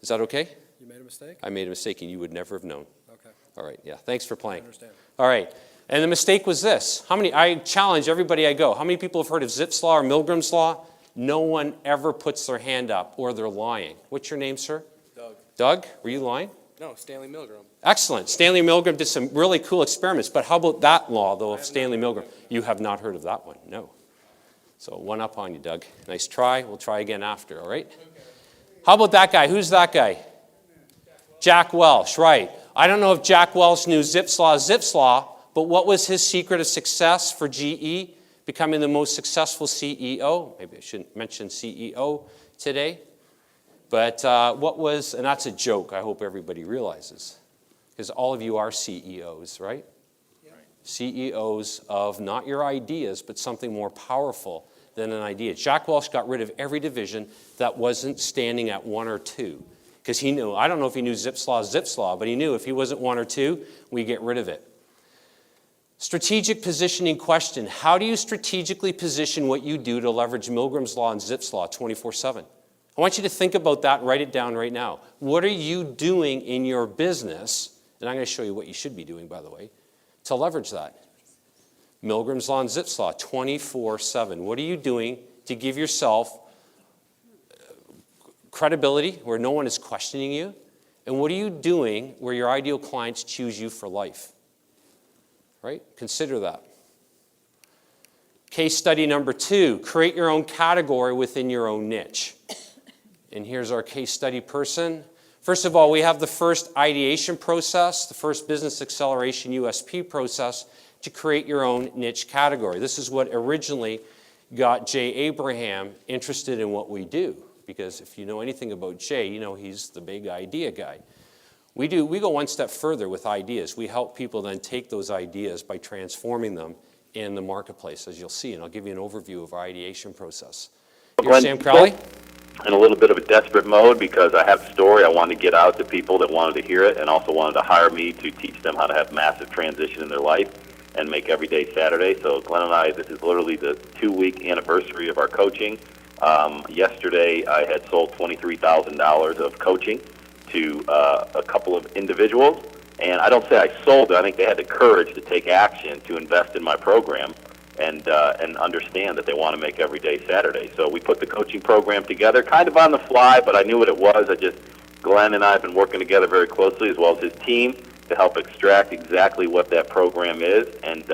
Is that okay? You made a mistake? I made a mistake and you would never have known. Okay. All right, yeah. Thanks for playing. I understand. All right. And the mistake was this. I challenge everybody I go. How many people have heard of Zipf's Law or Milgram's Law? No one ever puts their hand up or they're lying. What's your name, sir? Doug, were you lying? No, Stanley Milgram. Excellent. Stanley Milgram did some really cool experiments, but how about that law, though, of Stanley Milgram? You have not heard of that one, no. So one up on you, Doug. Nice try. We'll try again after, all right? How about that guy? Who's that guy? Jack Welch, right. I don't know if Jack Welch knew Zipf's Law, but what was his secret of success for GE, becoming the most successful CEO? Maybe I shouldn't mention CEO today. But and that's a joke, I hope everybody realizes, because all of you are CEOs, right? Yeah. CEOs of not your ideas, but something more powerful than an idea. Jack Welch got rid of every division that wasn't standing at 1 or 2, because he knew, I don't know if he knew Zipf's Law, but he knew if he wasn't 1 or 2, we get rid of it. Strategic positioning question. How do you strategically position what you do to leverage Milgram's Law and Zipf's Law 24/7? I want you to think about that and write it down right now. What are you doing in your business, and I'm going to show you what you should be doing, by the way, to leverage that? Milgram's Law and Zipf's Law, 24/7. What are you doing to give yourself credibility where no one is questioning you? And what are you doing where your ideal clients choose you for life? Right? Consider that. Case study number 2, create your own category within your own niche. And here's our case study person. First of all, we have the first ideation process, the first business acceleration USP process to create your own niche category. This is what originally got Jay Abraham interested in what we do. Because if you know anything about Jay, you know he's the big idea guy. We go one step further with ideas. We help people then take those ideas by transforming them in the marketplace, as you'll see. And I'll give you an overview of our ideation process. Here's Sam Crowley. In a little bit of a desperate mode because I have a story I wanted to get out to people that wanted to hear it and also wanted to hire me to teach them how to have massive transition in their life and make every day Saturday. So Glenn and I, this is literally the 2-week anniversary of our coaching. Yesterday I had sold $23,000 of coaching to a couple of individuals. And I don't say I sold it. I think they had the courage to take action to invest in my program and understand that they want to make every day Saturday. So we put the coaching program together kind of on the fly, but I knew what it was. Glenn and I have been working together very closely, as well as his team, to help extract exactly what that program is. And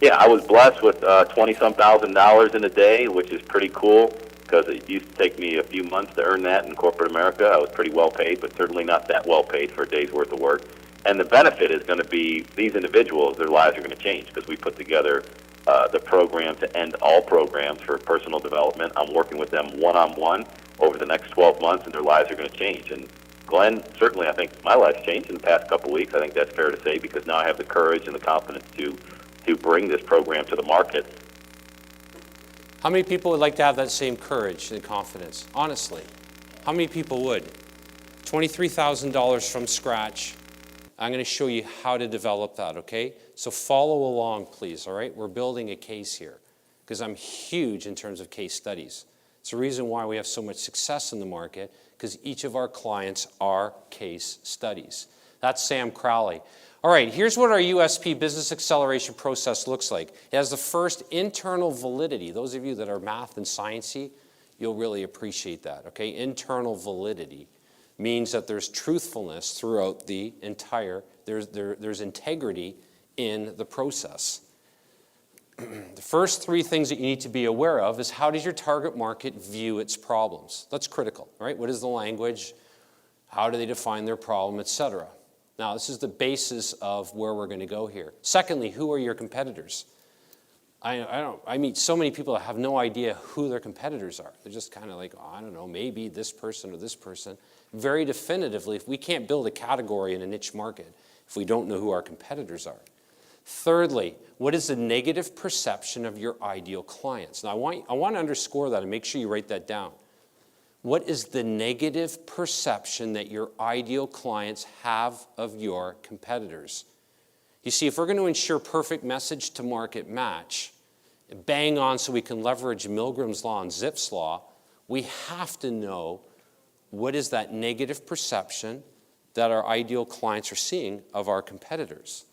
yeah, I was blessed with $20-some thousand in a day, which is pretty cool because it used to take me a few months to earn that in corporate America. I was pretty well paid, but certainly not that well paid for a day's worth of work. And the benefit is going to be these individuals, their lives are going to change because we put together the program to end all programs for personal development. I'm working with them one-on-one over the next 12 months, and their lives are going to change. And Glenn, certainly I think my life's changed in the past couple of weeks. I think that's fair to say because now I have the courage and the confidence to bring this program to the market. How many people would like to have that same courage and confidence? Honestly, how many people would? $23,000 from scratch. I'm going to show you how to develop that, okay? So follow along, please, all right? We're building a case here because I'm huge in terms of case studies. It's the reason why we have so much success in the market because each of our clients are case studies. That's Sam Crowley. All right, here's what our USP business acceleration process looks like. It has the first internal validity. Those of you that are math and sciencey, you'll really appreciate that, okay? Internal validity means that there's truthfulness throughout the entire, there's integrity in the process. The first three things that you need to be aware of is how does your target market view its problems? That's critical, right? What is the language? How do they define their problem, etc. Now, this is the basis of where we're going to go here. Secondly, who are your competitors? I meet so many people that have no idea who their competitors are. They're just kind of like, oh, I don't know, maybe this person or this person. Very definitively, if we can't build a category in a niche market if we don't know who our competitors are. Thirdly, what is the negative perception of your ideal clients? Now, I want to underscore that and make sure you write that down. What is the negative perception that your ideal clients have of your competitors? You see, if we're going to ensure perfect message to market match, bang on so we can leverage Milgram's law and Zipf's law, we have to know what is that negative perception that our ideal clients are seeing of our competitors.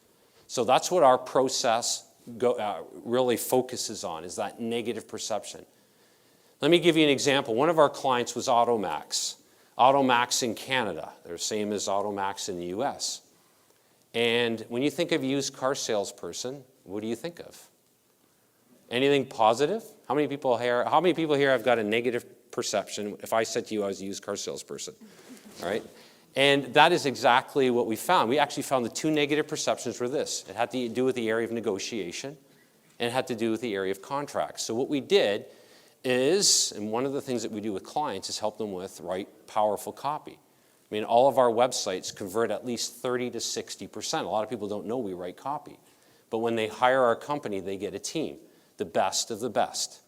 So that's what our process really focuses on, is that negative perception. Let me give you an example. One of our clients was Automax. Automax in Canada. They're the same as Automax in the US. And when you think of a used car salesperson, what do you think of? Anything positive? How many people here have got a negative perception if I said to you I was a used car salesperson? All right? And that is exactly what we found. We actually found the two negative perceptions were this. It had to do with the area of negotiation, and it had to do with the area of contracts. So what we did is, and one of the things that we do with clients is help them with write powerful copy. I mean, all of our websites convert at least 30 to 60%. A lot of people don't know we write copy. But when they hire our company, they get a team, the best of the best.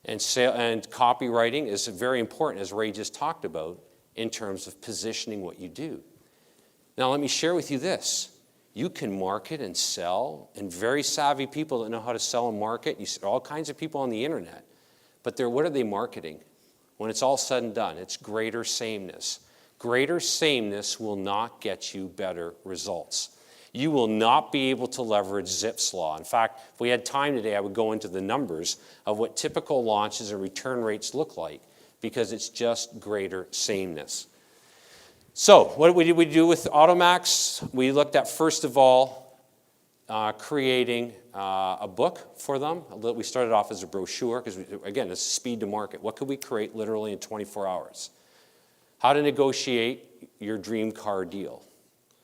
And copywriting is very important, as Ray just talked about, in terms of positioning what you do. Now, let me share with you this. You can market and sell, and very savvy people that know how to sell and market. You see all kinds of people on the internet. But what are they marketing? When it's all said and done, it's greater sameness. Greater sameness will not get you better results. You will not be able to leverage Zipf's law. In fact, if we had time today, I would go into the numbers of what typical launches and return rates look like, because it's just greater sameness. So what did we do with Automax? We looked at, first of all, creating a book for them. We started off as a brochure because, again, it's speed to market. What could we create literally in 24 hours? How to negotiate your dream car deal.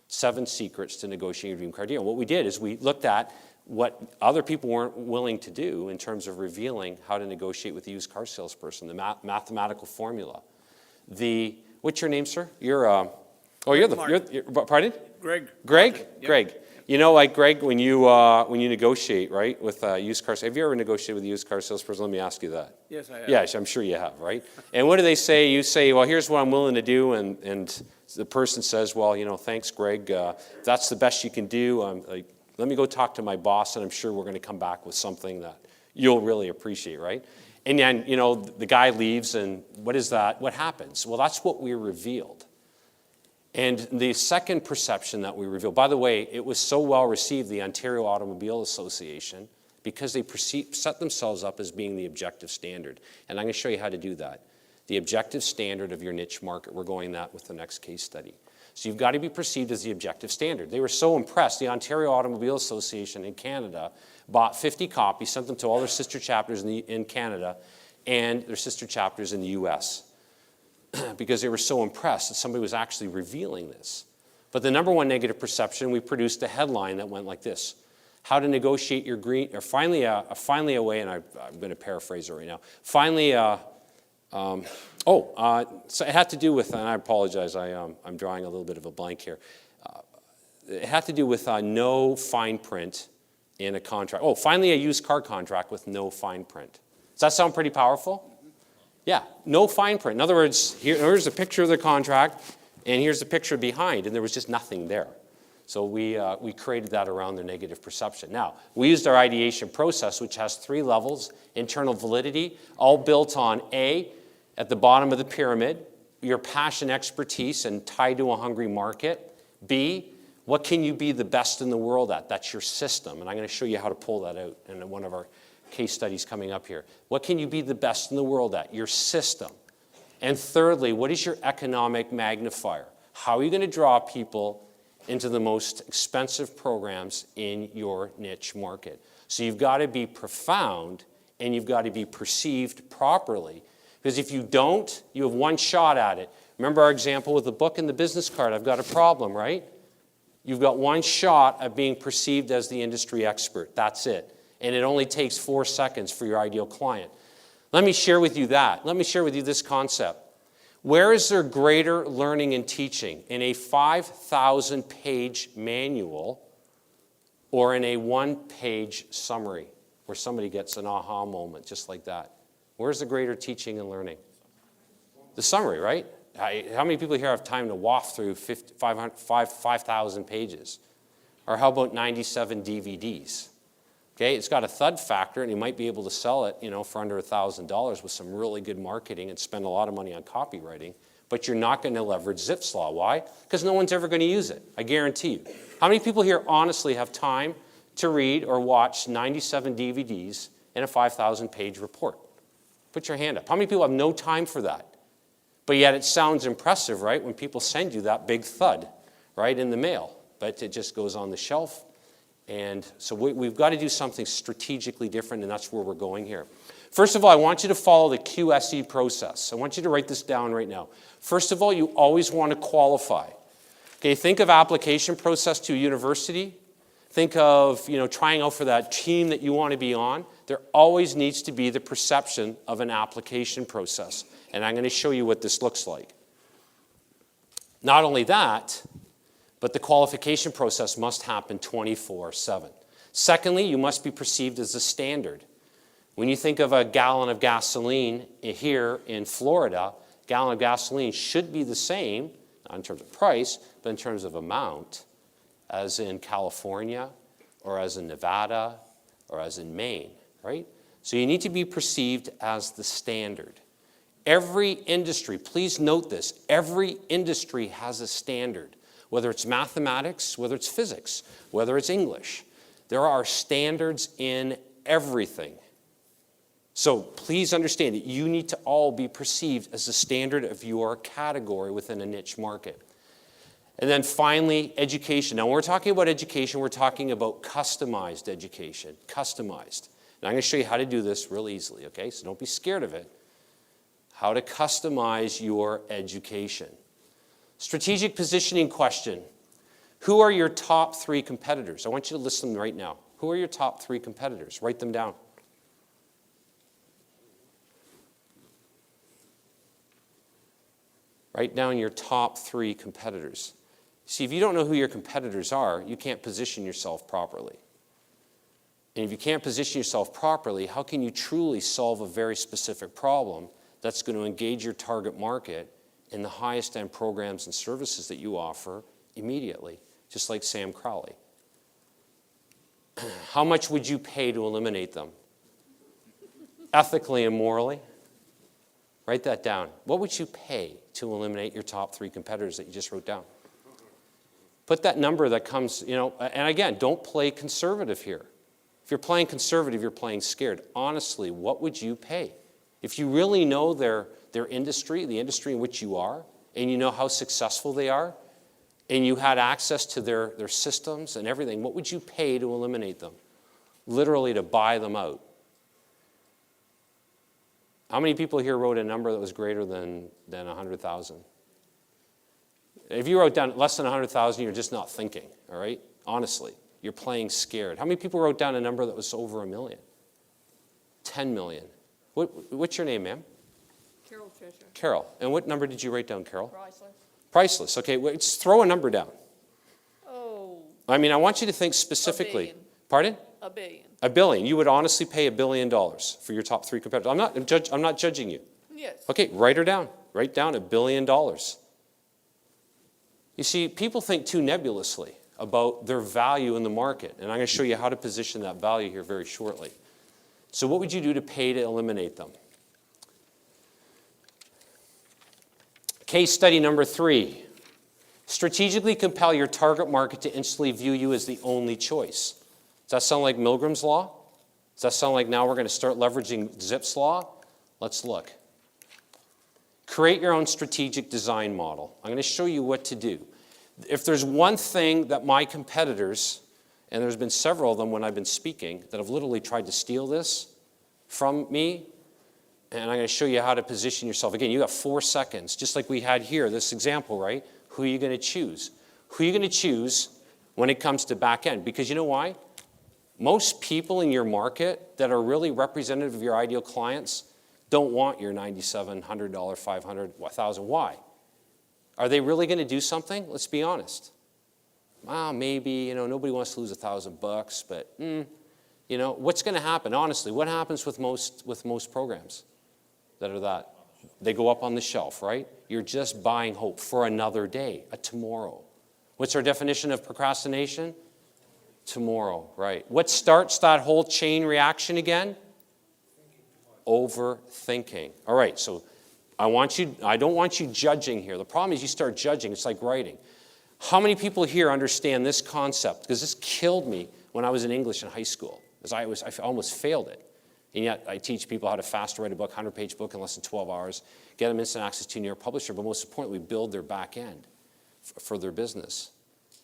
7 secrets to negotiating your dream car deal. What we did is we looked at what other people weren't willing to do in terms of revealing how to negotiate with a used car salesperson, the mathematical formula. What's your name, sir? Pardon? Greg. Greg? Yep. Greg. You know, like Greg, when you negotiate, right, with used cars, have you ever negotiated with a used car salesperson? Let me ask you that. Yes, I have. Yes, I'm sure you have, right? And what do they say? You say, well, here's what I'm willing to do, and the person says, well, thanks, Greg. If that's the best you can do, let me go talk to my boss, and I'm sure we're going to come back with something that you'll really appreciate, right? And then, the guy leaves, and what is that? What happens? Well, that's what we revealed. And the second perception that we revealed, by the way, it was so well received, the Ontario Automobile Association, because they set themselves up as being the objective standard. And I'm going to show you how to do that. The objective standard of your niche market. We're going that with the next case study. So you've got to be perceived as the objective standard. They were so impressed. The Ontario Automobile Association in Canada bought 50 copies, sent them to all their sister chapters in Canada and their sister chapters in the U.S. because they were so impressed that somebody was actually revealing this. But the number one negative perception, we produced a headline that went like this: how to negotiate your green, or finally a way, and I'm going to paraphrase it right now. So it had to do with, and I apologize, I'm drawing a little bit of a blank here. It had to do with no fine print in a contract. Oh, finally a used car contract with no fine print. Does that sound pretty powerful? Yeah, no fine print. In other words, here's a picture of the contract, and here's the picture behind, and there was just nothing there. So we created that around the negative perception. Now, we used our ideation process, which has 3 levels: internal validity, all built on A, at the bottom of the pyramid, your passion, expertise, and tied to a hungry market. B, what can you be the best in the world at? That's your system, and I'm going to show you how to pull that out in one of our case studies coming up here. What can you be the best in the world at? Your system. And thirdly, what is your economic magnifier? How are you going to draw people into the most expensive programs in your niche market? So you've got to be profound, and you've got to be perceived properly. Because if you don't, you have one shot at it. Remember our example with the book and the business card. I've got a problem, right? You've got one shot at being perceived as the industry expert. That's it. And it only takes 4 seconds for your ideal client. Let me share with you that. Let me share with you this concept. Where is there greater learning and teaching? In a 5,000-page manual or in a 1-page summary where somebody gets an aha moment just like that? Where's the greater teaching and learning? The summary, right? How many people here have time to waft through 5,000 pages? Or how about 97 DVDs? Okay, it's got a thud factor, and you might be able to sell it, for under $1,000 with some really good marketing and spend a lot of money on copywriting, but you're not going to leverage Zipf's Law. Why? Because no one's ever going to use it, I guarantee you. How many people here honestly have time to read or watch 97 DVDs in a 5,000-page report? Put your hand up. How many people have no time for that? But yet it sounds impressive, right, when people send you that big thud, right, in the mail. But it just goes on the shelf. And so we've got to do something strategically different, and that's where we're going here. First of all, I want you to follow the QSE process. I want you to write this down right now. First of all, you always want to qualify. Okay, think of application process to a university. Think of, trying out for that team that you want to be on. There always needs to be the perception of an application process. And I'm going to show you what this looks like. Not only that, but the qualification process must happen 24/7. Secondly, you must be perceived as a standard. When you think of a gallon of gasoline here in Florida, a gallon of gasoline should be the same, not in terms of price, but in terms of amount, as in California, or as in Nevada, or as in Maine, right? So you need to be perceived as the standard. Every industry, please note this, every industry has a standard. Whether it's mathematics, whether it's physics, whether it's English. There are standards in everything. So please understand that you need to all be perceived as the standard of your category within a niche market. And then finally, education. Now, when we're talking about education, we're talking about customized education, customized. And I'm going to show you how to do this real easily, okay? So don't be scared of it. How to customize your education. Strategic positioning question. Who are your top 3 competitors? I want you to list them right now. Who are your top 3 competitors? Write them down. Write down your top 3 competitors. See, if you don't know who your competitors are, you can't position yourself properly. And if you can't position yourself properly, how can you truly solve a very specific problem that's going to engage your target market in the highest end programs and services that you offer immediately, just like Sam Crowley? How much would you pay to eliminate them? Ethically and morally? Write that down. What would you pay to eliminate your top 3 competitors that you just wrote down? Put that number that comes, and again, don't play conservative here. If you're playing conservative, you're playing scared. Honestly, what would you pay? If you really know their industry, the industry in which you are, and you know how successful they are, and you had access to their systems and everything, what would you pay to eliminate them? Literally to buy them out. How many people here wrote a number that was greater than 100,000? If you wrote down less than 100,000, you're just not thinking, all right? Honestly, you're playing scared. How many people wrote down a number that was over 1 million? 10 million. What's your name, ma'am? Carol Treasure. Carol. And what number did you write down, Carol? Priceless. Priceless. Okay, well, just throw a number down. Oh. I mean, I want you to think specifically. $1 billion. Pardon? $1 billion. $1 billion. You would honestly pay $1 billion for your top 3 competitors. I'm not judging you. Yes. Okay, write her down. Write down $1 billion. You see, people think too nebulously about their value in the market, and I'm going to show you how to position that value here very shortly. So what would you do to pay to eliminate them? Case study number 3. Strategically compel your target market to instantly view you as the only choice. Does that sound like Milgram's Law? Does that sound like now we're going to start leveraging Zipf's Law? Let's look. Create your own strategic design model. I'm going to show you what to do. If there's one thing that my competitors, and there's been several of them when I've been speaking, that have literally tried to steal this from me, and I'm going to show you how to position yourself. Again, you got 4 seconds, just like we had here, this example, right? Who are you going to choose? Who are you going to choose when it comes to back end? Because you know why? Most people in your market that are really representative of your ideal clients don't want your $97, $100, $500, $1,000. Why? Are they really going to do something? Let's be honest. Well, maybe, nobody wants to lose $1,000, but, what's going to happen? Honestly, what happens with most programs that are that? They go up on the shelf, right? You're just buying hope for another day, a tomorrow. What's our definition of procrastination? Tomorrow, right. What starts that whole chain reaction again? Overthinking. All right, so I don't want you judging here. The problem is you start judging. It's like writing. How many people here understand this concept? Because this killed me when I was in English in high school. Because I almost failed it. And yet I teach people how to fast write a book, 100-page book in less than 12 hours, get them instant access to a New York publisher, but most importantly, build their back end for their business.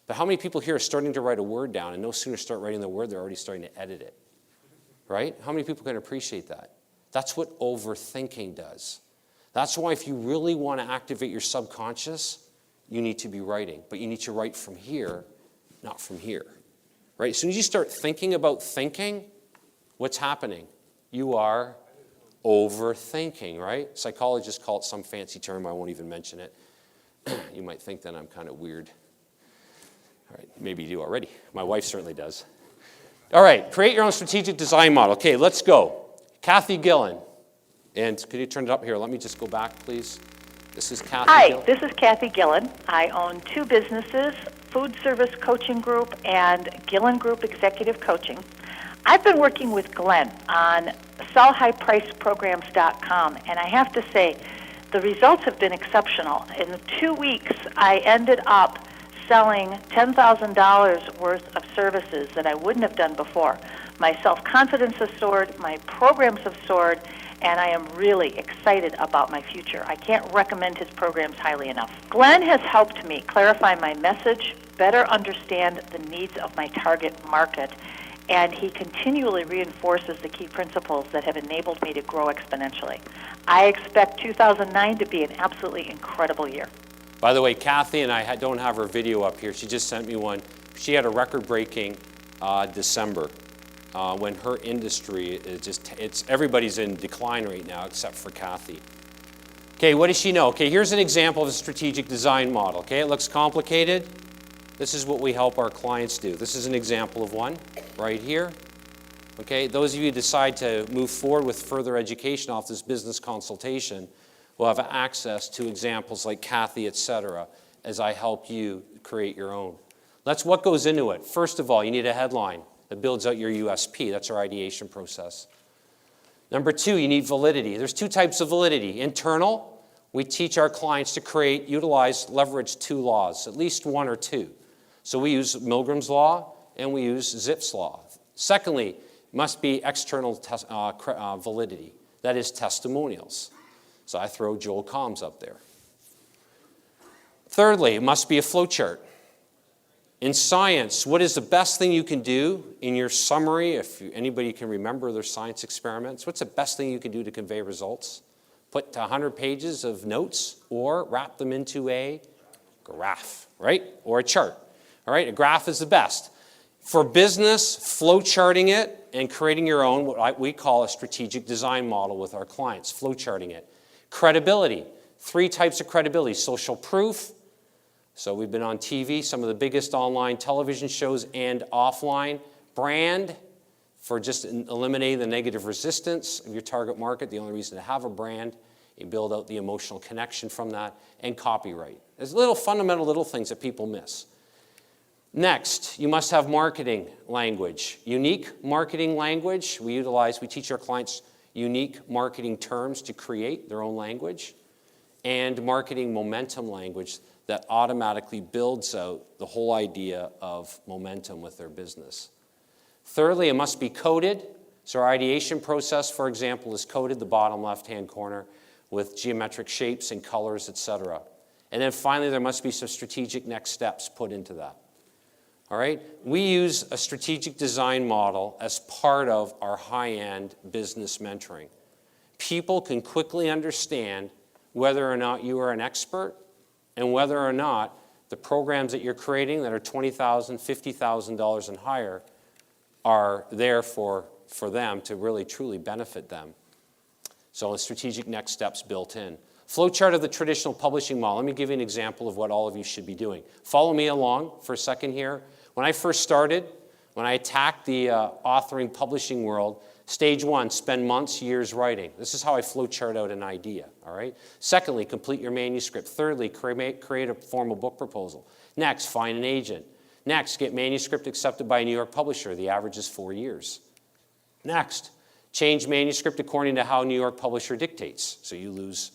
But how many people here are starting to write a word down and no sooner start writing the word, they're already starting to edit it? Right? How many people can appreciate that? That's what overthinking does. That's why if you really want to activate your subconscious, you need to be writing. But you need to write from here, not from here. Right? As soon as you start thinking about thinking, what's happening? You are overthinking, right? Psychologists call it some fancy term. I won't even mention it. You might think that I'm kind of weird. All right, maybe you do already. My wife certainly does. All right, create your own strategic design model. Okay, let's go. Kathy Gillen. And could you turn it up here? Let me just go back, please. This is Kathy Gillen. Hi, this is Kathy Gillen. I own 2 businesses, Food Service Coaching Group and Gillen Group Executive Coaching. I've been working with Glenn on sellhighpriceprograms.com, and I have to say, the results have been exceptional. In 2 weeks, I ended up selling $10,000 worth of services that I wouldn't have done before. My self-confidence has soared, my programs have soared, and I am really excited about my future. I can't recommend his programs highly enough. Glenn has helped me clarify my message, better understand the needs of my target market, and he continually reinforces the key principles that have enabled me to grow exponentially. I expect 2009 to be an absolutely incredible year. By the way, Kathy, and I don't have her video up here, she just sent me one. She had a record-breaking December when her industry is just, everybody's in decline right now except for Kathy. Okay, what does she know? Okay, here's an example of a strategic design model. Okay, it looks complicated. This is what we help our clients do. This is an example of one right here. Okay, those of you who decide to move forward with further education off this business consultation will have access to examples like Kathy, etc., as I help you create your own. That's what goes into it. First of all, you need a headline that builds out your USP. That's our ideation process. Number 2, you need validity. There's 2 types of validity. Internal, we teach our clients to create, utilize, leverage 2 laws, at least 1 or 2. So we use Milgram's Law and we use Zipf's Law. Secondly, must be external validity. That is testimonials. So I throw Joel Combs up there. Thirdly, it must be a flow chart. In science, what is the best thing you can do in your summary? If anybody can remember their science experiments, what's the best thing you can do to convey results? Put 100 pages of notes or wrap them into a graph, right? Or a chart, all right? A graph is the best. For business, flow charting it and creating your own, what we call a strategic design model with our clients, flow charting it. Credibility, 3 types of credibility: social proof. So we've been on TV, some of the biggest online television shows and offline. Brand, for just eliminating the negative resistance of your target market, the only reason to have a brand, you build out the emotional connection from that. And copyright. There's fundamental little things that people miss. Next, you must have marketing language. Unique marketing language. We teach our clients unique marketing terms to create their own language. And marketing momentum language that automatically builds out the whole idea of momentum with their business. Thirdly, it must be coded. So our ideation process, for example, is coded, the bottom left-hand corner, with geometric shapes and colors, etc. And then finally, there must be some strategic next steps put into that. All right? We use a strategic design model as part of our high-end business mentoring. People can quickly understand whether or not you are an expert and whether or not the programs that you're creating that are $20,000, $50,000 and higher are there for them to really truly benefit them. So a strategic next steps built in. Flowchart of the traditional publishing model. Let me give you an example of what all of you should be doing. Follow me along for a second here. When I first started, when I attacked the authoring publishing world, stage 1, spend months, years writing. This is how I flowchart out an idea, all right? Secondly, complete your manuscript. Thirdly, create a formal book proposal. Next, find an agent. Next, get manuscript accepted by a New York publisher. The average is 4 years. Next, change manuscript according to how New York publisher dictates, so you lose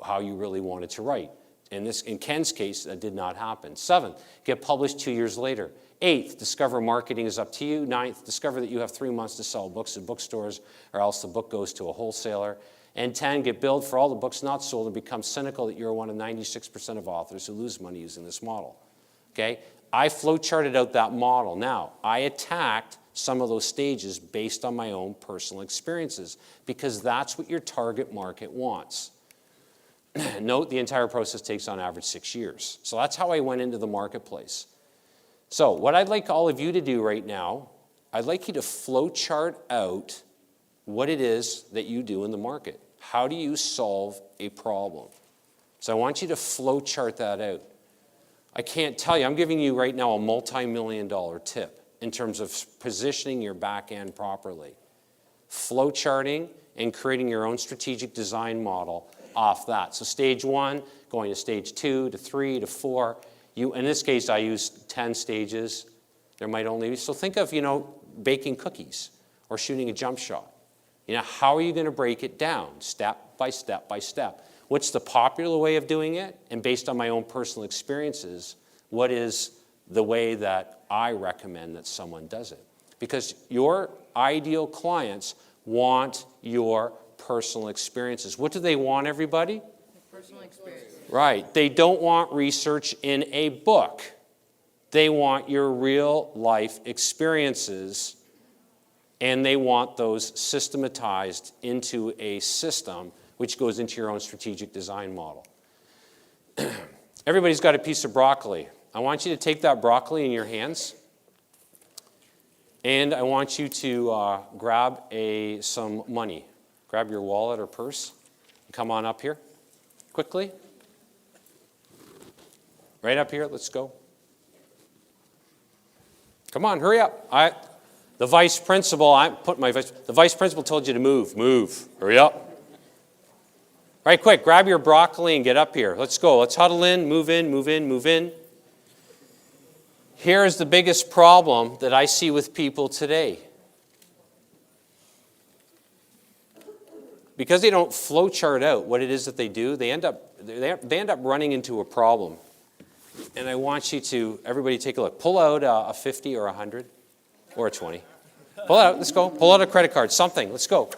how you really wanted to write. In Ken's case, that did not happen. 7th, get published 2 years later. 8th, discover marketing is up to you. 9th, discover that you have 3 months to sell books at bookstores, or else the book goes to a wholesaler. And 10, get billed for all the books not sold and become cynical that you're one of 96% of authors who lose money using this model. Okay? I flowcharted out that model. Now, I attacked some of those stages based on my own personal experiences because that's what your target market wants. Note, the entire process takes on average 6 years. So that's how I went into the marketplace. So what I'd like all of you to do right now, I'd like you to flowchart out what it is that you do in the market. How do you solve a problem? So I want you to flowchart that out. I can't tell you, I'm giving you right now a multi-million-dollar tip in terms of positioning your back end properly. Flowcharting and creating your own strategic design model off that. So stage 1, going to stage 2 to 3 to 4. In this case, I used 10 stages. There might only be, so think of, baking cookies or shooting a jump shot. How are you going to break it down step by step by step? What's the popular way of doing it? And based on my own personal experiences, what is the way that I recommend that someone does it? Because your ideal clients want your personal experiences. What do they want, everybody? Personal experience. Right. They don't want research in a book. They want your real life experiences, and they want those systematized into a system which goes into your own strategic design model. Everybody's got a piece of broccoli. I want you to take that broccoli in your hands, and I want you to grab some money. Grab your wallet or purse. Come on up here quickly. Right up here, let's go. Come on, hurry up. The vice principal told you to move, hurry up. All right, quick, grab your broccoli and get up here. Let's go, let's huddle in, move in, move in, move in. Here's the biggest problem that I see with people today. Because they don't flowchart out what it is that they do, they end up running into a problem. And I want you to, everybody take a look. Pull out a 50 or 100 or a 20. Pull it out, let's go. Pull out a credit card, something, let's go.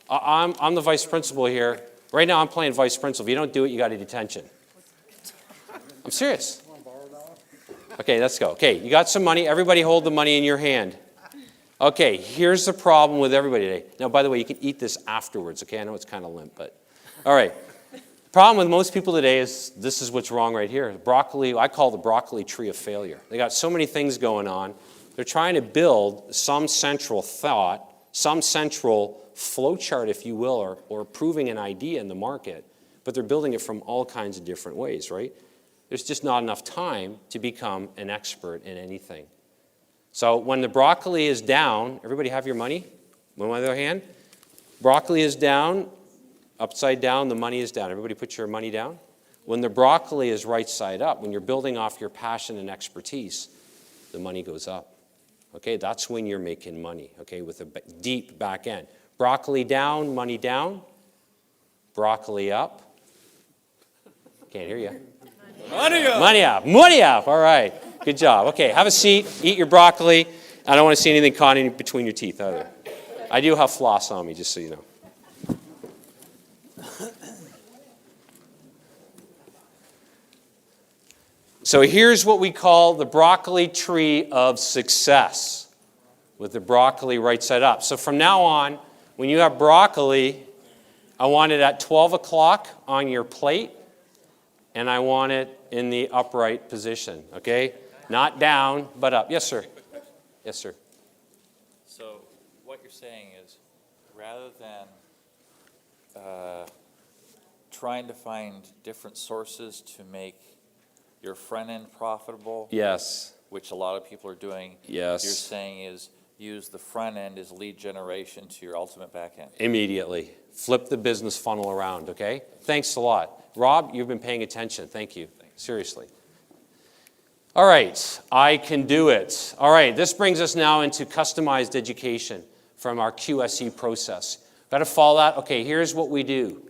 I'm the vice principal here. Right now I'm playing vice principal. If you don't do it, you got a detention. I'm serious. Okay, let's go. Okay, you got some money. Everybody hold the money in your hand. Okay, here's the problem with everybody today. Now, by the way, you can eat this afterwards, okay? I know it's kind of limp, but all right. The problem with most people today is this is what's wrong right here. Broccoli, I call the broccoli tree of failure. They got so many things going on. They're trying to build some central thought, some central flow chart, if you will, or proving an idea in the market, but they're building it from all kinds of different ways, right? There's just not enough time to become an expert in anything. So when the broccoli is down, everybody have your money? One other hand. Broccoli is down, upside down, the money is down. Everybody put your money down. When the broccoli is right side up, when you're building off your passion and expertise, the money goes up. Okay, that's when you're making money, okay, with a deep back end. Broccoli down, money down. Broccoli up. Can't hear you. Money up. Money up. Money up. All right. Good job. Okay, have a seat. Eat your broccoli. I don't want to see anything caught in between your teeth either. I do have floss on me, just so you know. So here's what we call the broccoli tree of success, with the broccoli right side up. So from now on, when you have broccoli, I want it at 12 o'clock on your plate, and I want it in the upright position, okay? Not down, but up. Yes, sir. Yes, sir. So what you're saying is, rather than trying to find different sources to make your front end profitable, Yes. which a lot of people are doing, Yes. you're saying is use the front end as lead generation to your ultimate back end. Immediately. Flip the business funnel around, okay? Thanks a lot. Rob, you've been paying attention. Thank you. Seriously. All right, I can do it. All right, this brings us now into customized education from our QSE process. Got to follow that? Okay, here's what we do.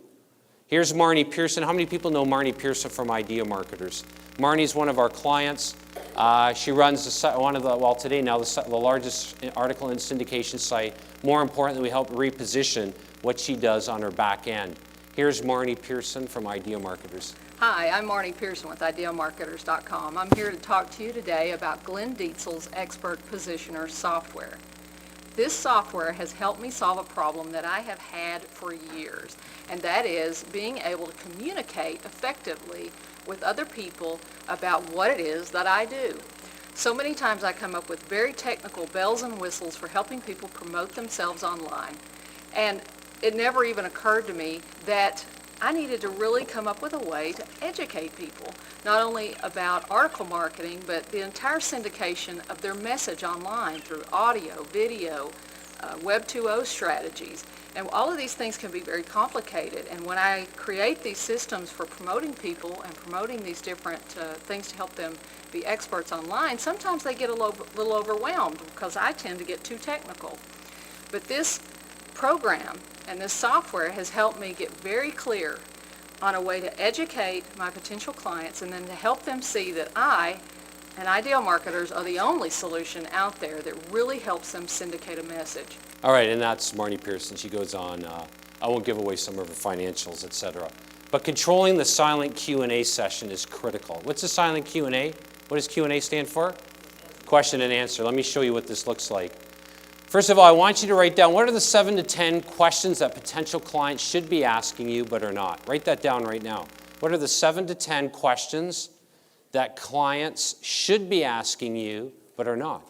Here's Marnie Pearson. How many people know Marnie Pearson from Idea Marketers? Marnie's one of our clients. She runs today now the largest article and syndication site. More importantly, we help reposition what she does on her back end. Here's Marnie Pearson from Idea Marketers. Hi, I'm Marnie Pearson with IdeaMarketers.com. I'm here to talk to you today about Glenn Dietzel's Expert Positioner software. This software has helped me solve a problem that I have had for years, and that is being able to communicate effectively with other people about what it is that I do. So many times I come up with very technical bells and whistles for helping people promote themselves online, and it never even occurred to me that I needed to really come up with a way to educate people, not only about article marketing, but the entire syndication of their message online through audio, video, Web 2.0 strategies. And all of these things can be very complicated. And when I create these systems for promoting people and promoting these different things to help them be experts online, sometimes they get a little overwhelmed because I tend to get too technical. But this program and this software has helped me get very clear on a way to educate my potential clients and then to help them see that I and Ideal Marketers are the only solution out there that really helps them syndicate a message. All right, and that's Marnie Pearson. She goes on. I won't give away some of her financials, etc. But controlling the silent Q&A session is critical. What's a silent Q&A? What does Q&A stand for? Question and answer. Let me show you what this looks like. First of all, I want you to write down what are the 7 to 10 questions that potential clients should be asking you but are not. Write that down right now. What are the 7 to 10 questions that clients should be asking you but are not?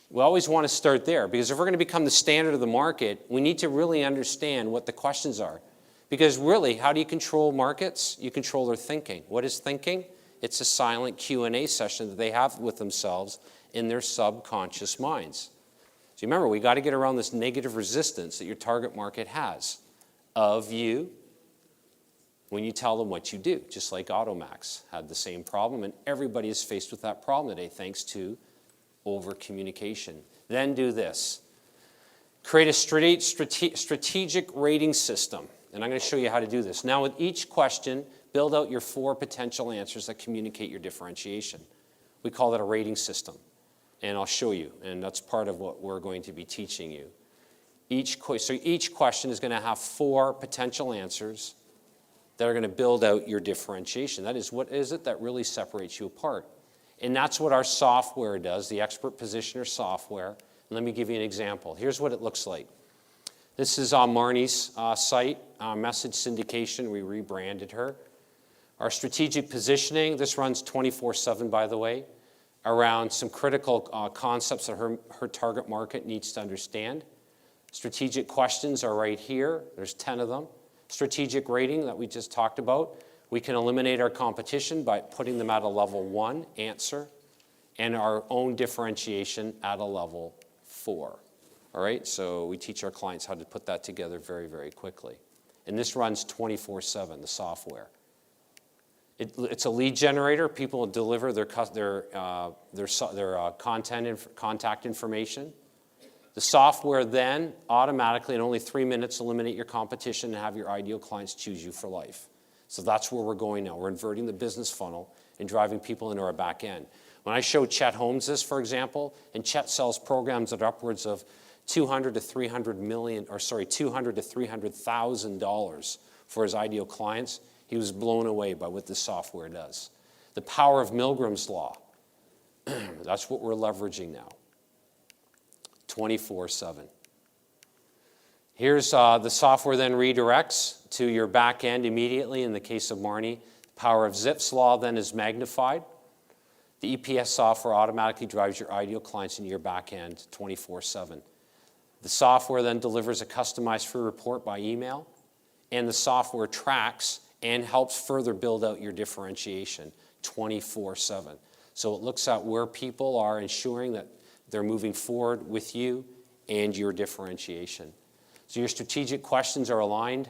We always want to start there because if we're going to become the standard of the market, we need to really understand what the questions are. Because really, how do you control markets? You control their thinking. What is thinking? It's a silent Q&A session that they have with themselves in their subconscious minds. So remember, we got to get around this negative resistance that your target market has of you when you tell them what you do, just like Automax had the same problem, and everybody is faced with that problem today thanks to over-communication. Then do this. Create a strategic rating system, and I'm going to show you how to do this. Now, with each question, build out your 4 potential answers that communicate your differentiation. We call that a rating system. And I'll show you, and that's part of what we're going to be teaching you. So each question is going to have 4 potential answers that are going to build out your differentiation. That is, what is it that really separates you apart? And that's what our software does, the expert positioner software. Let me give you an example. Here's what it looks like. This is on Marnie's site, message syndication. We rebranded her. Our strategic positioning, this runs 24/7, by the way, around some critical concepts that her target market needs to understand. Strategic questions are right here. There's 10 of them. Strategic rating that we just talked about. We can eliminate our competition by putting them at a level 1 answer, and our own differentiation at a level 4. All right, so we teach our clients how to put that together very, very quickly. And this runs 24/7, the software. It's a lead generator. People deliver their contact information. The software then automatically, in only 3 minutes, eliminate your competition and have your ideal clients choose you for life. So that's where we're going now. We're inverting the business funnel and driving people into our back end. When I show Chet Holmes this, for example, and Chet sells programs at upwards of $200,000 to $300,000 for his ideal clients, he was blown away by what this software does. The power of Milgram's Law. That's what we're leveraging now. 24/7. Here's the software then redirects to your back end immediately. In the case of Marnie, the power of Zipf's Law then is magnified. The EPS software automatically drives your ideal clients into your back end 24/7. The software then delivers a customized free report by email, and the software tracks and helps further build out your differentiation 24/7. So it looks at where people are, ensuring that they're moving forward with you and your differentiation. So your strategic questions are aligned,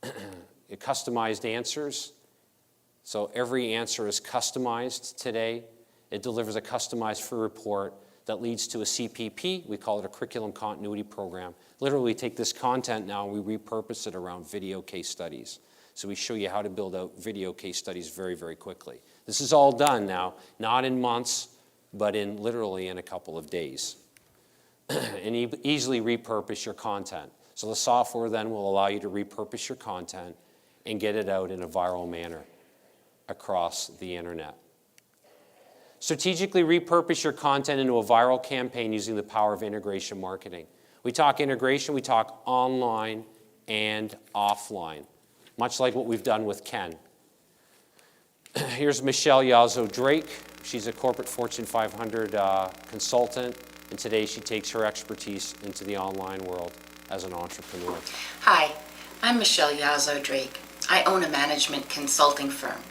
your customized answers. So every answer is customized today. It delivers a customized free report that leads to a CPP. We call it a curriculum continuity program. Literally, we take this content now and we repurpose it around video case studies. So we show you how to build out video case studies very, very quickly. This is all done now, not in months, but literally in a couple of days. And easily repurpose your content. So the software then will allow you to repurpose your content and get it out in a viral manner across the internet. Strategically repurpose your content into a viral campaign using the power of integration marketing. We talk integration, we talk online and offline, much like what we've done with Ken. Here's Michelle Yazzo-Drake. She's a corporate Fortune 500 consultant, and today she takes her expertise into the online world as an entrepreneur. Hi, I'm Michelle Yazzo-Drake. I own a management consulting firm.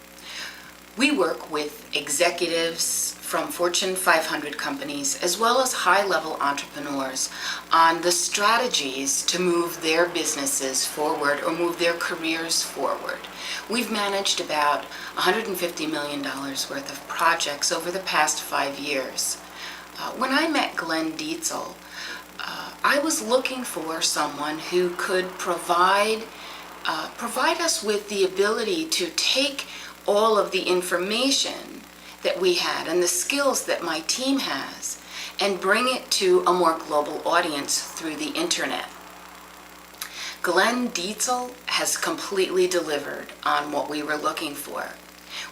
We work with executives from Fortune 500 companies as well as high-level entrepreneurs on the strategies to move their businesses forward or move their careers forward. We've managed about $150 million worth of projects over the past 5 years. When I met Glenn Dietzel, I was looking for someone who could provide us with the ability to take all of the information that we had and the skills that my team has and bring it to a more global audience through the internet. Glenn Dietzel has completely delivered on what we were looking for.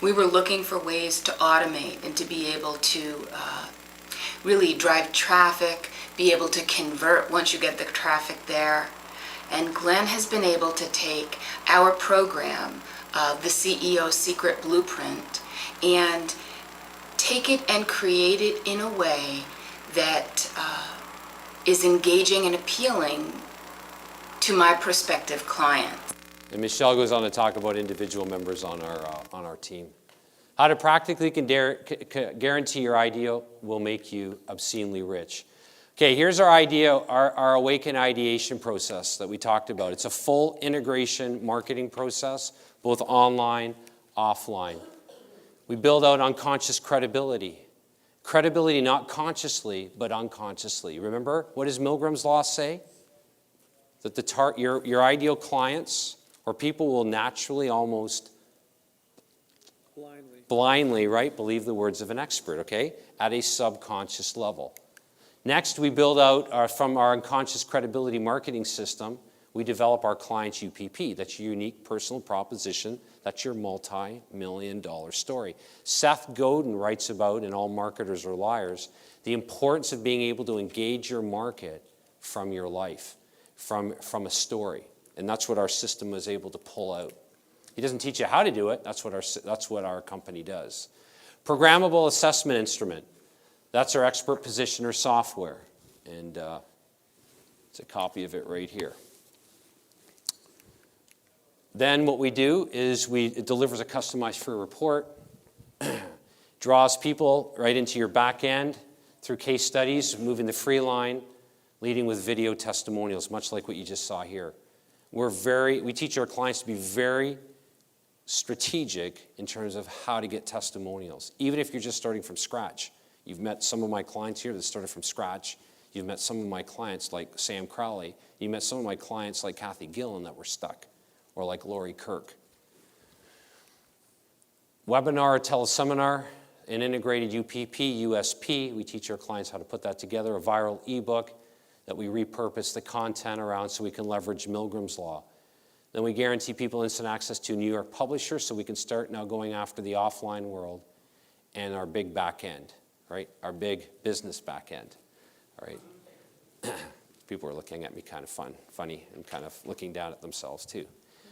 We were looking for ways to automate and to be able to really drive traffic, be able to convert once you get the traffic there. And Glenn has been able to take our program, the CEO Secret Blueprint, and take it and create it in a way that is engaging and appealing to my prospective clients. And Michelle goes on to talk about individual members on our team. How to practically guarantee your idea will make you obscenely rich. Okay, here's our idea, our Awaken ideation process that we talked about. It's a full integration marketing process, both online, offline. We build out unconscious credibility. Credibility not consciously, but unconsciously. Remember, what does Milgram's Law say? That your ideal clients or people will naturally, almost blindly, right, believe the words of an expert, okay, at a subconscious level. Next, we build out from our unconscious credibility marketing system, we develop our client's UPP. That's your unique personal proposition. That's your multi-million-dollar story. Seth Godin writes about, in All Marketers Are Liars, the importance of being able to engage your market from your life, from a story. And that's what our system was able to pull out. He doesn't teach you how to do it. That's what our company does. Programmable assessment instrument. That's our expert positioner software. And it's a copy of it right here. Then what we do is it delivers a customized free report, draws people right into your back end through case studies, moving the free line, leading with video testimonials, much like what you just saw here. We teach our clients to be very strategic in terms of how to get testimonials, even if you're just starting from scratch. You've met some of my clients here that started from scratch. You've met some of my clients like Sam Crowley. You met some of my clients like Kathy Gillen that were stuck, or like Lori Kirk. Webinar, a teleseminar, an integrated UPP, USP. We teach our clients how to put that together, a viral ebook that we repurpose the content around so we can leverage Milgram's Law. Then we guarantee people instant access to a New York publisher so we can start now going after the offline world and our big back end, right? Our big business back end, all right? People are looking at me kind of funny and kind of looking down at themselves too.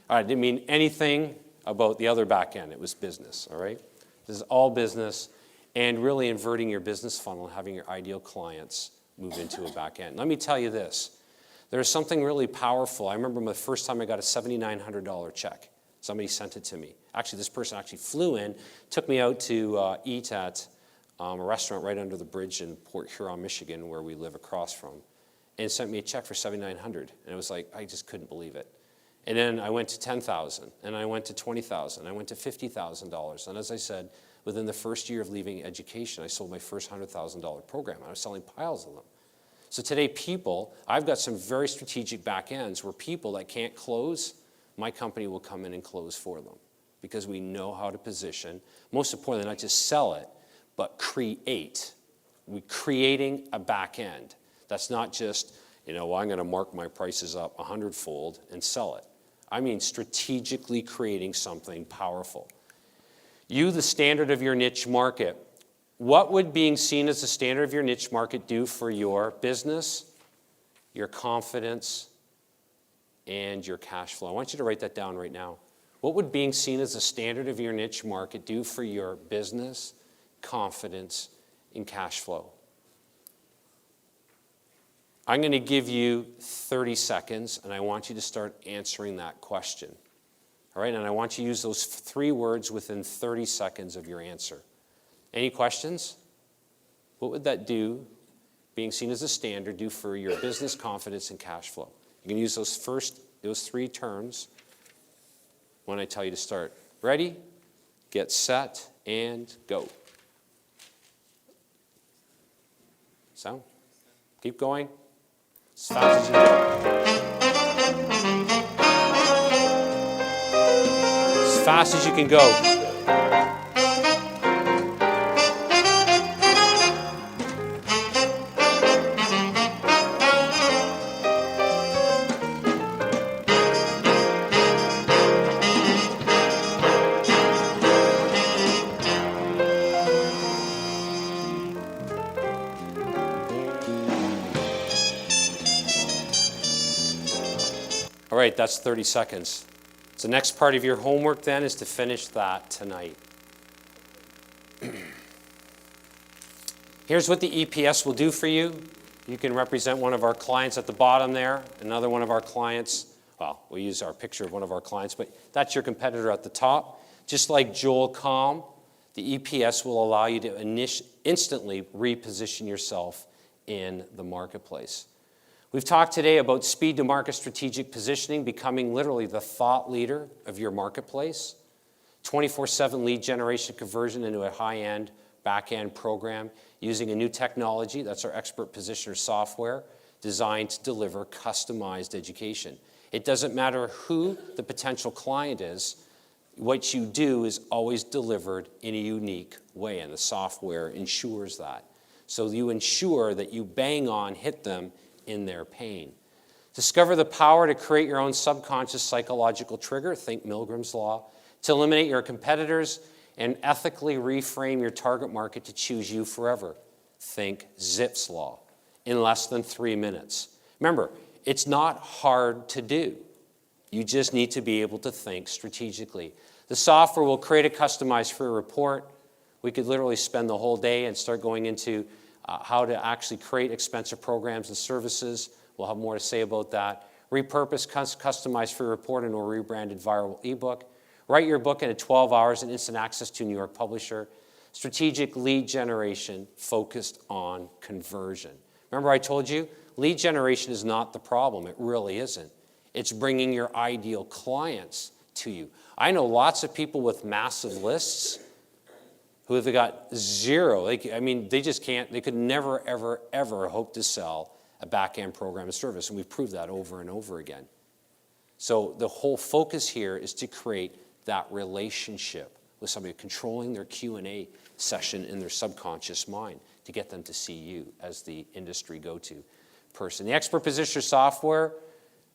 All right, I didn't mean anything about the other back end. It was business, all right? This is all business and really inverting your business funnel and having your ideal clients move into a back end. Let me tell you this. There's something really powerful. I remember the first time I got a $7,900 check. Somebody sent it to me. Actually, this person actually flew in, took me out to eat at a restaurant right under the bridge in Port Huron, Michigan, where we live across from, and sent me a check for $7,900. And it was like, I just couldn't believe it. And then I went to $10,000, and I went to $20,000, I went to $50,000. And as I said, within the first year of leaving education, I sold my first $100,000 program. I was selling piles of them. So today, I've got some very strategic back ends where people that can't close, my company will come in and close for them because we know how to position. Most importantly, not just sell it, but create. We're creating a back end. That's not just, I'm going to mark my prices up 100-fold and sell it. I mean strategically creating something powerful. You, the standard of your niche market. What would being seen as the standard of your niche market do for your business, your confidence, and your cash flow? I want you to write that down right now. What would being seen as the standard of your niche market do for your business, confidence, and cash flow? I'm going to give you 30 seconds, and I want you to start answering that question. All right, and I want you to use those 3 words within 30 seconds of your answer. Any questions? What would that do, being seen as a standard, do for your business, confidence, and cash flow? You can use those 3 terms when I tell you to start. Ready, get set, and go. So, keep going. As fast as you can go. As fast as you can go. All right, that's 30 seconds. So the next part of your homework then is to finish that tonight. Here's what the EPS will do for you. You can represent one of our clients at the bottom there, another one of our clients. Well, we use our picture of one of our clients, but that's your competitor at the top. Just like Joel Comm, the EPS will allow you to instantly reposition yourself in the marketplace. We've talked today about speed to market strategic positioning, becoming literally the thought leader of your marketplace, 24/7 lead generation conversion into a high-end, back-end program using a new technology, that's our expert positioner software, designed to deliver customized education. It doesn't matter who the potential client is, what you do is always delivered in a unique way, and the software ensures that. So you ensure that you bang on, hit them in their pain. Discover the power to create your own subconscious psychological trigger, think Milgram's Law, to eliminate your competitors and ethically reframe your target market to choose you forever. Think Zipf's Law in less than 3 minutes. Remember, it's not hard to do. You just need to be able to think strategically. The software will create a customized free report. We could literally spend the whole day and start going into how to actually create expensive programs and services. We'll have more to say about that. Repurpose customized free report into a rebranded viral ebook. Write your book in 12 hours and instant access to a New York publisher. Strategic lead generation focused on conversion. Remember I told you, lead generation is not the problem. It really isn't. It's bringing your ideal clients to you. I know lots of people with massive lists who have got zero. They just can't, they could never, ever, ever hope to sell a back-end program and service, and we've proved that over and over again. So the whole focus here is to create that relationship with somebody, controlling their Q&A session in their subconscious mind to get them to see you as the industry go-to person. The expert positioner software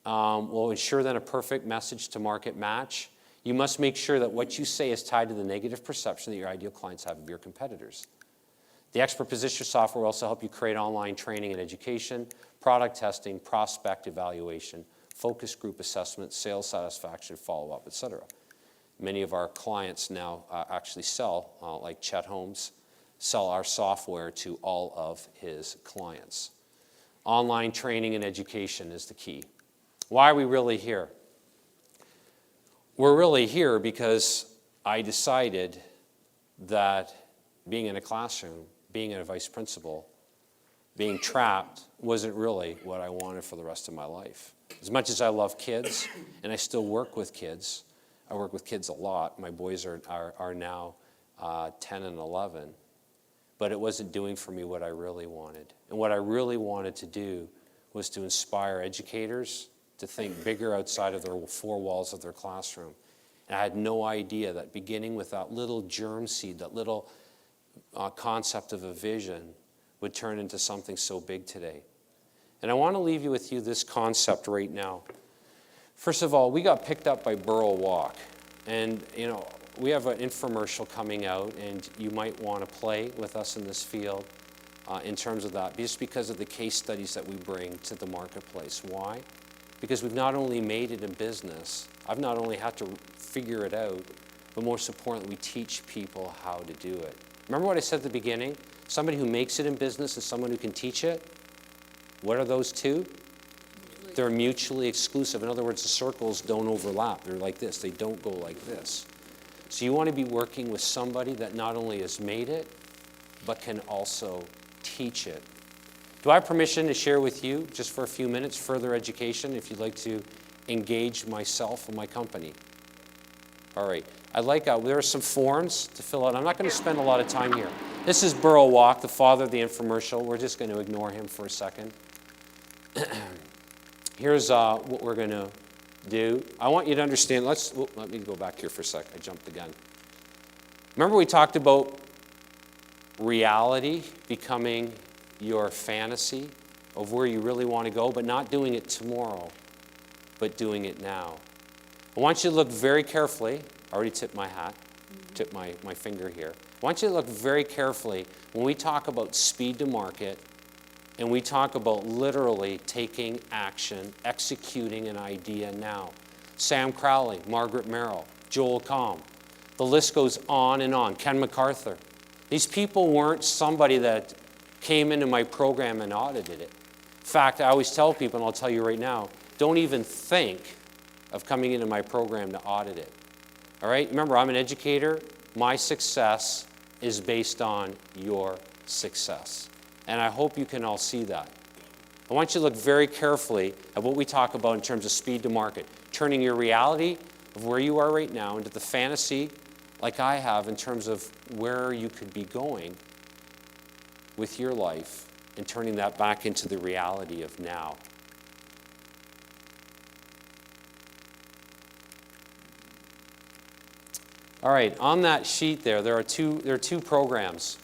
will ensure then a perfect message to market match. You must make sure that what you say is tied to the negative perception that your ideal clients have of your competitors. The expert positioner software will also help you create online training and education, product testing, prospect evaluation, focus group assessment, sales satisfaction, follow-up, etc. Many of our clients now actually sell, like Chet Holmes, sell our software to all of his clients. Online training and education is the key. Why are we really here? We're really here because I decided that being in a classroom, being a vice principal, being trapped wasn't really what I wanted for the rest of my life. As much as I love kids, and I still work with kids, I work with kids a lot. My boys are now 10 and 11. But it wasn't doing for me what I really wanted. And what I really wanted to do was to inspire educators to think bigger outside of their four walls of their classroom. And I had no idea that beginning with that little germ seed, that little concept of a vision would turn into something so big today. And I want to leave you with this concept right now. First of all, we got picked up by Burl Walk. And, we have an infomercial coming out, and you might want to play with us in this field in terms of that, just because of the case studies that we bring to the marketplace. Why? Because we've not only made it in business, I've not only had to figure it out, but most importantly, we teach people how to do it. Remember what I said at the beginning? Somebody who makes it in business and someone who can teach it. What are those two? They're mutually exclusive. In other words, the circles don't overlap. They're like this. They don't go like this. So you want to be working with somebody that not only has made it, but can also teach it. Do I have permission to share with you, just for a few minutes, further education if you'd like to engage myself and my company? All right. There are some forms to fill out. I'm not going to spend a lot of time here. This is Burl Walk, the father of the infomercial. We're just going to ignore him for a second. Here's what we're going to do. I want you to understand. Let me go back here for a sec. I jumped the gun. Remember we talked about reality becoming your fantasy of where you really want to go, but not doing it tomorrow, but doing it now. I want you to look very carefully. I already tipped my hat, tipped my finger here. I want you to look very carefully when we talk about speed to market, and we talk about literally taking action, executing an idea now. Sam Crowley, Margaret Merrill, Joel Comm. The list goes on and on. Ken McArthur. These people weren't somebody that came into my program and audited it. In fact, I always tell people, and I'll tell you right now, don't even think of coming into my program to audit it. All right? Remember, I'm an educator. My success is based on your success. And I hope you can all see that. I want you to look very carefully at what we talk about in terms of speed to market, turning your reality of where you are right now into the fantasy like I have in terms of where you could be going with your life and turning that back into the reality of now. All right, on that sheet there are two programs.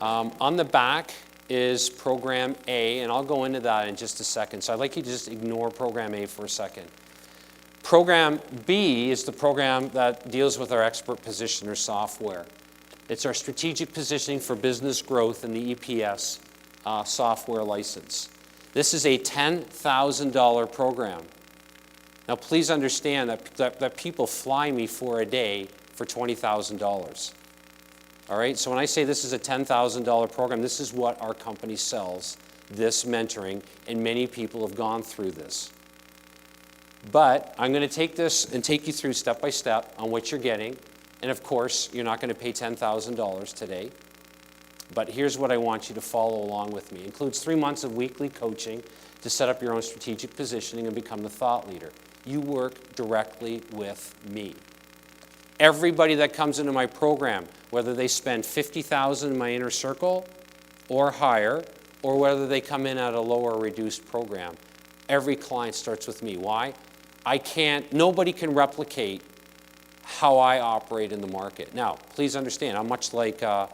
On the back is program A, and I'll go into that in just a second. So I'd like you to just ignore program A for a second. Program B is the program that deals with our expert positioner software. It's our strategic positioning for business growth in the EPS software license. This is a $10,000 program. Now please understand that people fly me for a day for $20,000. All right, so when I say this is a $10,000 program, this is what our company sells, this mentoring, and many people have gone through this. But I'm going to take this and take you through step by step on what you're getting. And of course, you're not going to pay $10,000 today. But here's what I want you to follow along with me. It includes 3 months of weekly coaching to set up your own strategic positioning and become the thought leader. You work directly with me. Everybody that comes into my program, whether they spend $50,000 in my inner circle or higher, or whether they come in at a lower reduced program, every client starts with me. Why? Nobody can replicate how I operate in the market. Now, please understand, I'm much like our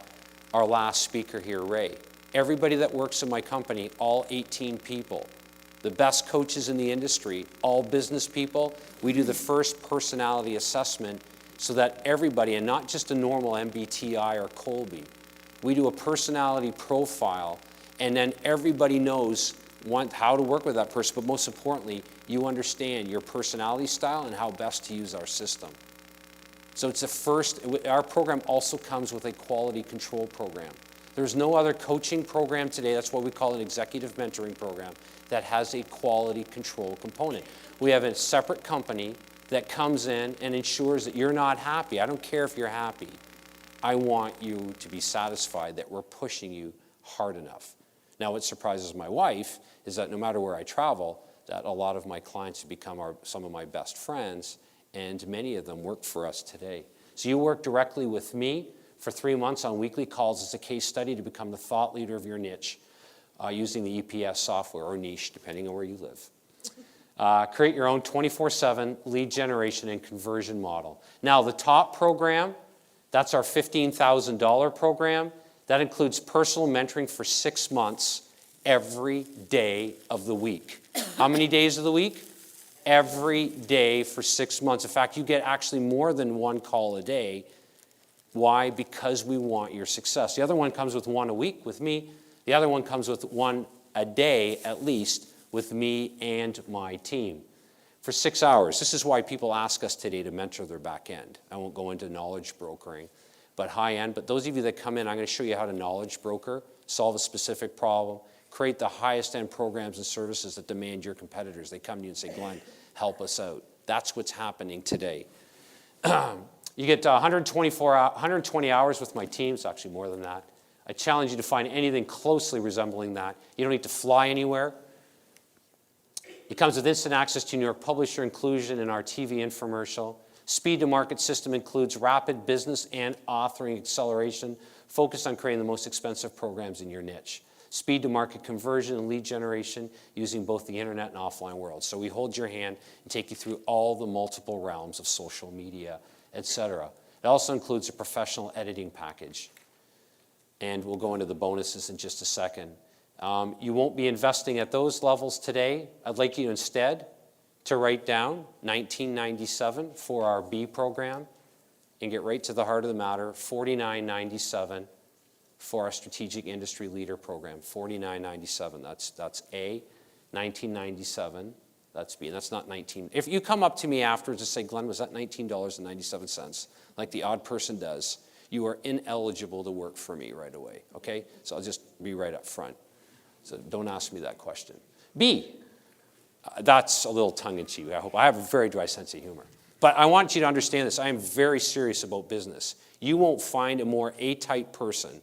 last speaker here, Ray. Everybody that works in my company, all 18 people, the best coaches in the industry, all business people, we do the first personality assessment so that everybody, and not just a normal MBTI or Colby, we do a personality profile, and then everybody knows how to work with that person, but most importantly, you understand your personality style and how best to use our system. So it's the first, our program also comes with a quality control program. There's no other coaching program today, that's what we call an executive mentoring program, that has a quality control component. We have a separate company that comes in and ensures that you're not happy. I don't care if you're happy. I want you to be satisfied that we're pushing you hard enough. Now, what surprises my wife is that no matter where I travel, that a lot of my clients have become some of my best friends, and many of them work for us today. So you work directly with me for 3 months on weekly calls as a case study to become the thought leader of your niche using the EPS software, or niche, depending on where you live. Create your own 24/7 lead generation and conversion model. Now, the top program, that's our $15,000 program. That includes personal mentoring for 6 months, every day of the week. How many days of the week? Every day for 6 months. In fact, you get actually more than one call a day. Why? Because we want your success. The other one comes with one a week with me. The other one comes with one a day at least with me and my team for 6 hours. This is why people ask us today to mentor their back end. I won't go into knowledge brokering, but high end. But those of you that come in, I'm going to show you how to knowledge broker, solve a specific problem, create the highest end programs and services that demand your competitors. They come to you and say, Glenn, help us out. That's what's happening today. You get 120 hours with my team. It's actually more than that. I challenge you to find anything closely resembling that. You don't need to fly anywhere. It comes with instant access to New York Publisher inclusion in our TV infomercial. Speed to market system includes rapid business and authoring acceleration focused on creating the most expensive programs in your niche. Speed to market conversion and lead generation using both the internet and offline worlds. So we hold your hand and take you through all the multiple realms of social media, etc. It also includes a professional editing package. And we'll go into the bonuses in just a second. You won't be investing at those levels today. I'd like you instead to write down $19.97 for our B program and get right to the heart of the matter, $49.97 for our strategic industry leader program, $49.97. That's A, $19.97. That's B, and that's not 19. If you come up to me afterwards and say, Glenn, was that $19.97, like the odd person does, you are ineligible to work for me right away, okay? So I'll just be right up front. So don't ask me that question. B, that's a little tongue-in-cheek, I hope. I have a very dry sense of humor. But I want you to understand this. I am very serious about business. You won't find a more A-type person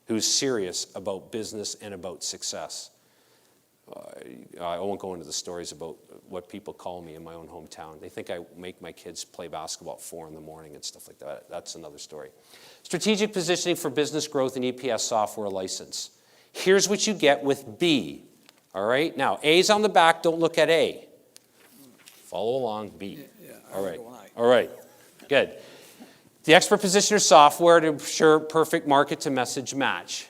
who's serious about business and about success. I won't go into the stories about what people call me in my own hometown. They think I make my kids play basketball at 4 in the morning and stuff like that. That's another story. Strategic positioning for business growth and EPS software license. Here's what you get with B. All right? Now, A's on the back. Don't look at A. Follow along, B. All right. All right. Good. The expert positioner software to ensure perfect market to message match.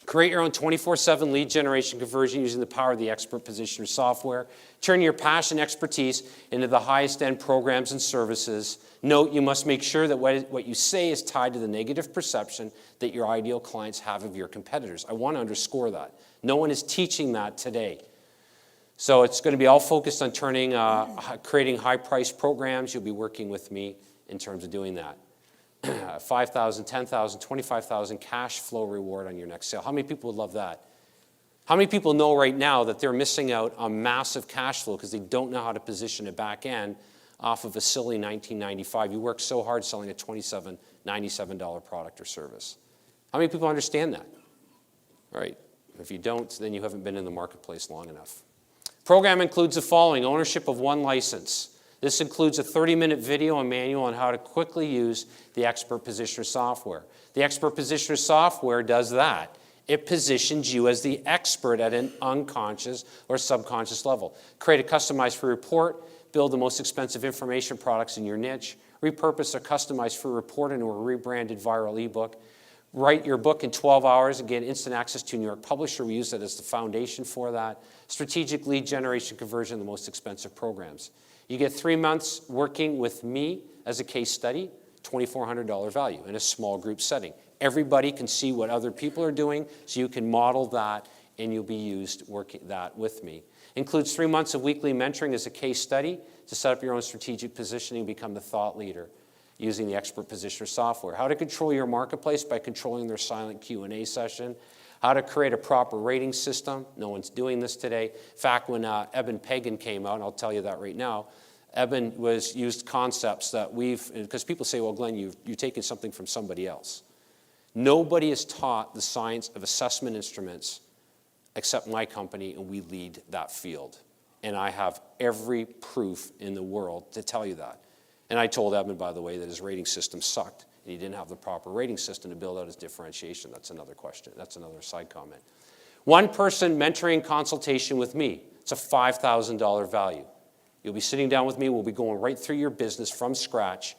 Create your own 24/7 lead generation conversion using the power of the Expert Positioner software. Turn your passion expertise into the highest end programs and services. Note, you must make sure that what you say is tied to the negative perception that your ideal clients have of your competitors. I want to underscore that. No one is teaching that today. So it's going to be all focused on creating high-priced programs. You'll be working with me in terms of doing that. $5,000, $10,000, $25,000 cash flow reward on your next sale. How many people would love that? How many people know right now that they're missing out on massive cash flow because they don't know how to position a back end off of a silly $19.95? You work so hard selling a $27.97 product or service. How many people understand that? All right. If you don't, then you haven't been in the marketplace long enough. Program includes the following: ownership of one license. This includes a 30-minute video and manual on how to quickly use the Expert Positioner software. The Expert Positioner software does that. It positions you as the expert at an unconscious or subconscious level. Create a customized free report, build the most expensive information products in your niche, repurpose a customized free report into a rebranded viral ebook, write your book in 12 hours and get instant access to a New York publisher. We use that as the foundation for that. Strategic lead generation conversion, the most expensive programs. You get 3 months working with me as a case study, $2,400 value in a small group setting. Everybody can see what other people are doing, so you can model that, and you'll be used working that with me. Includes 3 months of weekly mentoring as a case study to set up your own strategic positioning and become the thought leader using the Expert Positioner software. How to control your marketplace by controlling their silent Q&A session. How to create a proper rating system. No one's doing this today. In fact, when Eben Pagan came out, and I'll tell you that right now, Eben used concepts that because people say, well, Glenn, you've taken something from somebody else. Nobody is taught the science of assessment instruments except my company, and we lead that field. And I have every proof in the world to tell you that. And I told Eben, by the way, that his rating system sucked, and he didn't have the proper rating system to build out his differentiation. That's another question. That's another side comment. One person mentoring consultation with me. It's a $5,000 value. You'll be sitting down with me. We'll be going right through your business from scratch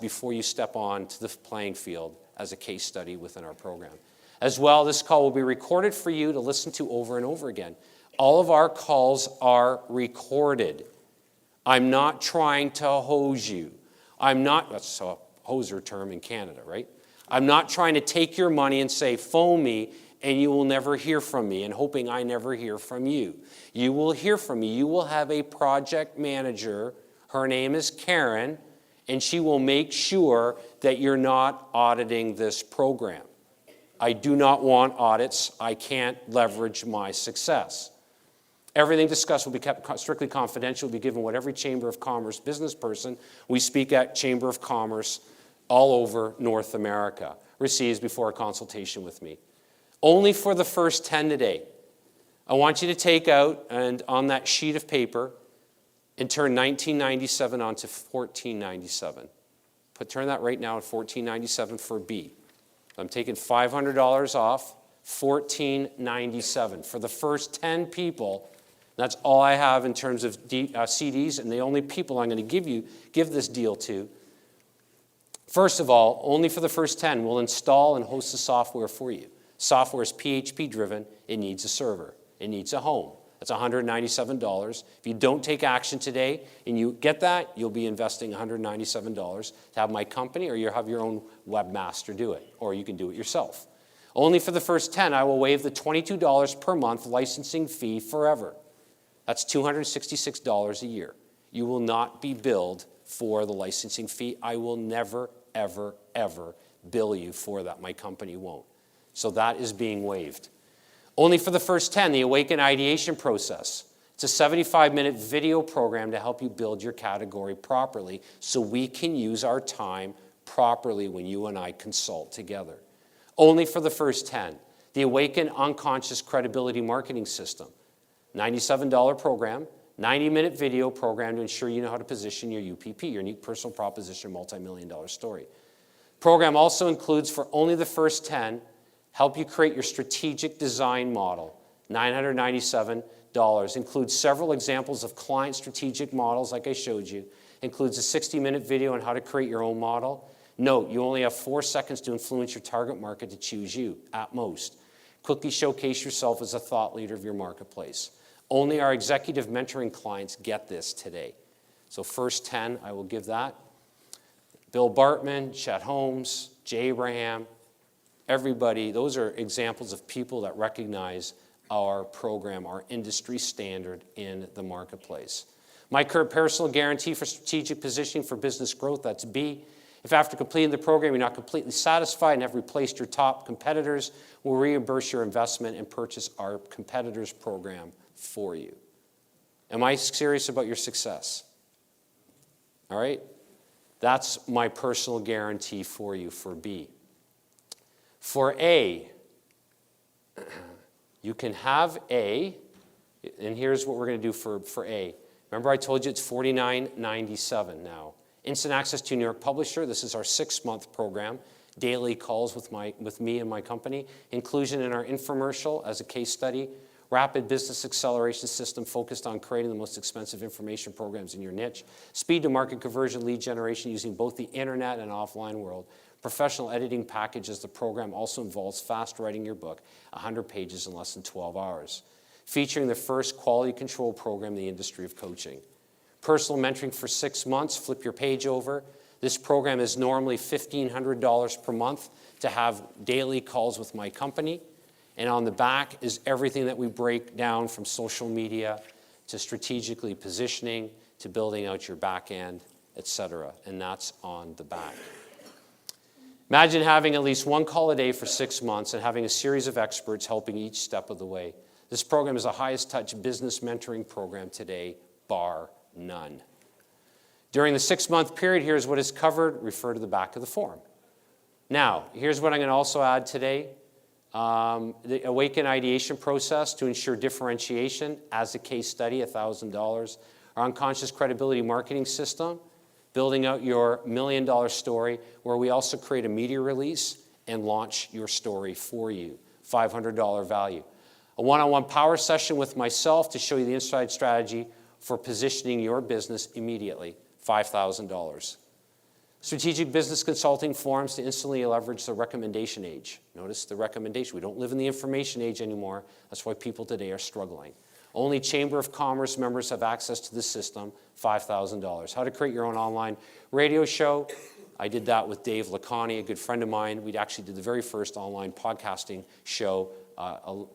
before you step on to the playing field as a case study within our program. As well, this call will be recorded for you to listen to over and over again. All of our calls are recorded. I'm not trying to hose you. That's a hoser term in Canada, right? I'm not trying to take your money and say, phone me, and you will never hear from me, and hoping I never hear from you. You will hear from me. You will have a project manager. Her name is Karen, and she will make sure that you're not auditing this program. I do not want audits. I can't leverage my success. Everything discussed will be kept strictly confidential. Will be given what every Chamber of Commerce business person we speak at Chamber of Commerce all over North America receives before a consultation with me. Only for the first 10 today. I want you to take out and on that sheet of paper and turn 1997 onto 1497. Turn that right now at 1497 for B. I'm taking $500 off, 1497 for the first 10 people. That's all I have in terms of CDs, and the only people I'm going to give this deal to. First of all, only for the first 10, we'll install and host the software for you. Software is PHP driven. It needs a server. It needs a home. That's $197. If you don't take action today and you get that, you'll be investing $197 to have my company, or you have your own webmaster do it, or you can do it yourself. Only for the first 10, I will waive the $22 per month licensing fee forever. That's $266 a year. You will not be billed for the licensing fee. I will never, ever, ever bill you for that. My company won't. So that is being waived. Only for the first 10, the Awaken Ideation process. It's a 75-minute video program to help you build your category properly so we can use our time properly when you and I consult together. Only for the first 10, the Awaken Unconscious Credibility Marketing System. $97 program, 90-minute video program to ensure you know how to position your UPP, your unique personal proposition, multi-million-dollar story. Program also includes, for only the first 10, help you create your strategic design model, $997. Includes several examples of client strategic models like I showed you. Includes a 60-minute video on how to create your own model. Note, you only have 4 seconds to influence your target market to choose you, at most. Quickly showcase yourself as a thought leader of your marketplace. Only our executive mentoring clients get this today. So first 10, I will give that. Bill Bartman, Chet Holmes, Jay Abraham, everybody, those are examples of people that recognize our program, our industry standard in the marketplace. My current personal guarantee for strategic positioning for business growth, that's B. If after completing the program you're not completely satisfied and have replaced your top competitors, we'll reimburse your investment and purchase our competitors' program for you. Am I serious about your success? All right? That's my personal guarantee for you for B. For A, you can have A, and here's what we're going to do for A. Remember I told you it's $49.97 now. Instant access to New York Publisher. This is our 6-month program. Daily calls with me and my company. Inclusion in our infomercial as a case study. Rapid business acceleration system focused on creating the most expensive information programs in your niche. Speed to market conversion, lead generation using both the internet and offline world. Professional editing package as the program also involves fast writing your book, 100 pages in less than 12 hours. Featuring the first quality control program in the industry of coaching. Personal mentoring for 6 months, flip your page over. This program is normally $1,500 per month to have daily calls with my company. And on the back is everything that we break down from social media to strategically positioning to building out your back end, etc. And that's on the back. Imagine having at least one call a day for 6 months and having a series of experts helping each step of the way. This program is the highest touch business mentoring program today, bar none. During the 6-month period, here's what is covered. Refer to the back of the form. Now, here's what I'm going to also add today. The Awaken Ideation process to ensure differentiation as a case study, $1,000. Our unconscious credibility marketing system, building out your $1 million story, where we also create a media release and launch your story for you, $500 value. A one-on-one power session with myself to show you the inside strategy for positioning your business immediately, $5,000. Strategic business consulting forums to instantly leverage the recommendation age. Notice the recommendation. We don't live in the information age anymore. That's why people today are struggling. Only Chamber of Commerce members have access to the system, $5,000. How to create your own online radio show. I did that with Dave Lacani, a good friend of mine. We actually did the very first online podcasting show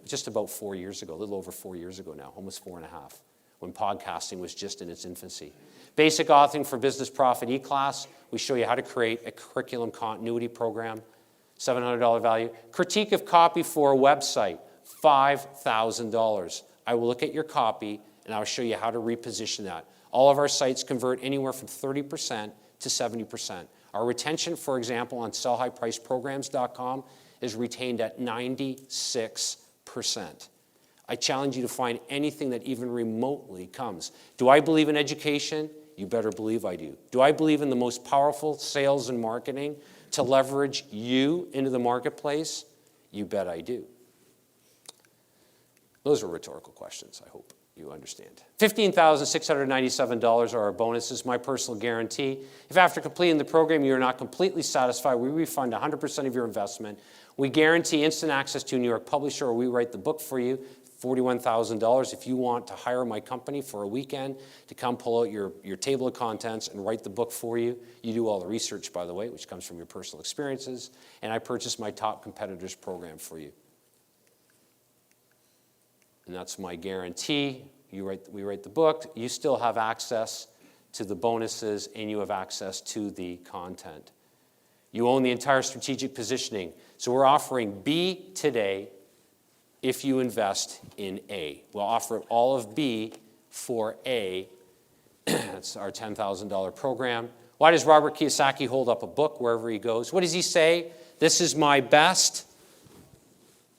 just about 4 years ago, a little over 4 years ago now, almost 4.5, when podcasting was just in its infancy. Basic authoring for business profit e-class. We show you how to create a curriculum continuity program, $700 value. Critique of copy for a website, $5,000. I will look at your copy and I'll show you how to reposition that. All of our sites convert anywhere from 30% to 70%. Our retention, for example, on sellhighpriceprograms.com is retained at 96%. I challenge you to find anything that even remotely comes. Do I believe in education? You better believe I do. Do I believe in the most powerful sales and marketing to leverage you into the marketplace? You bet I do. Those are rhetorical questions, I hope you understand. $15,697 are our bonuses, my personal guarantee. If after completing the program you are not completely satisfied, we refund 100% of your investment. We guarantee instant access to a New York Publisher, or we write the book for you, $41,000. If you want to hire my company for a weekend to come pull out your table of contents and write the book for you, you do all the research, by the way, which comes from your personal experiences, and I purchase my top competitors program for you. And that's my guarantee. We write the book. You still have access to the bonuses, and you have access to the content. You own the entire strategic positioning. So we're offering B today if you invest in A. We'll offer all of B for A. That's our $10,000 program. Why does Robert Kiyosaki hold up a book wherever he goes? What does he say? This is my best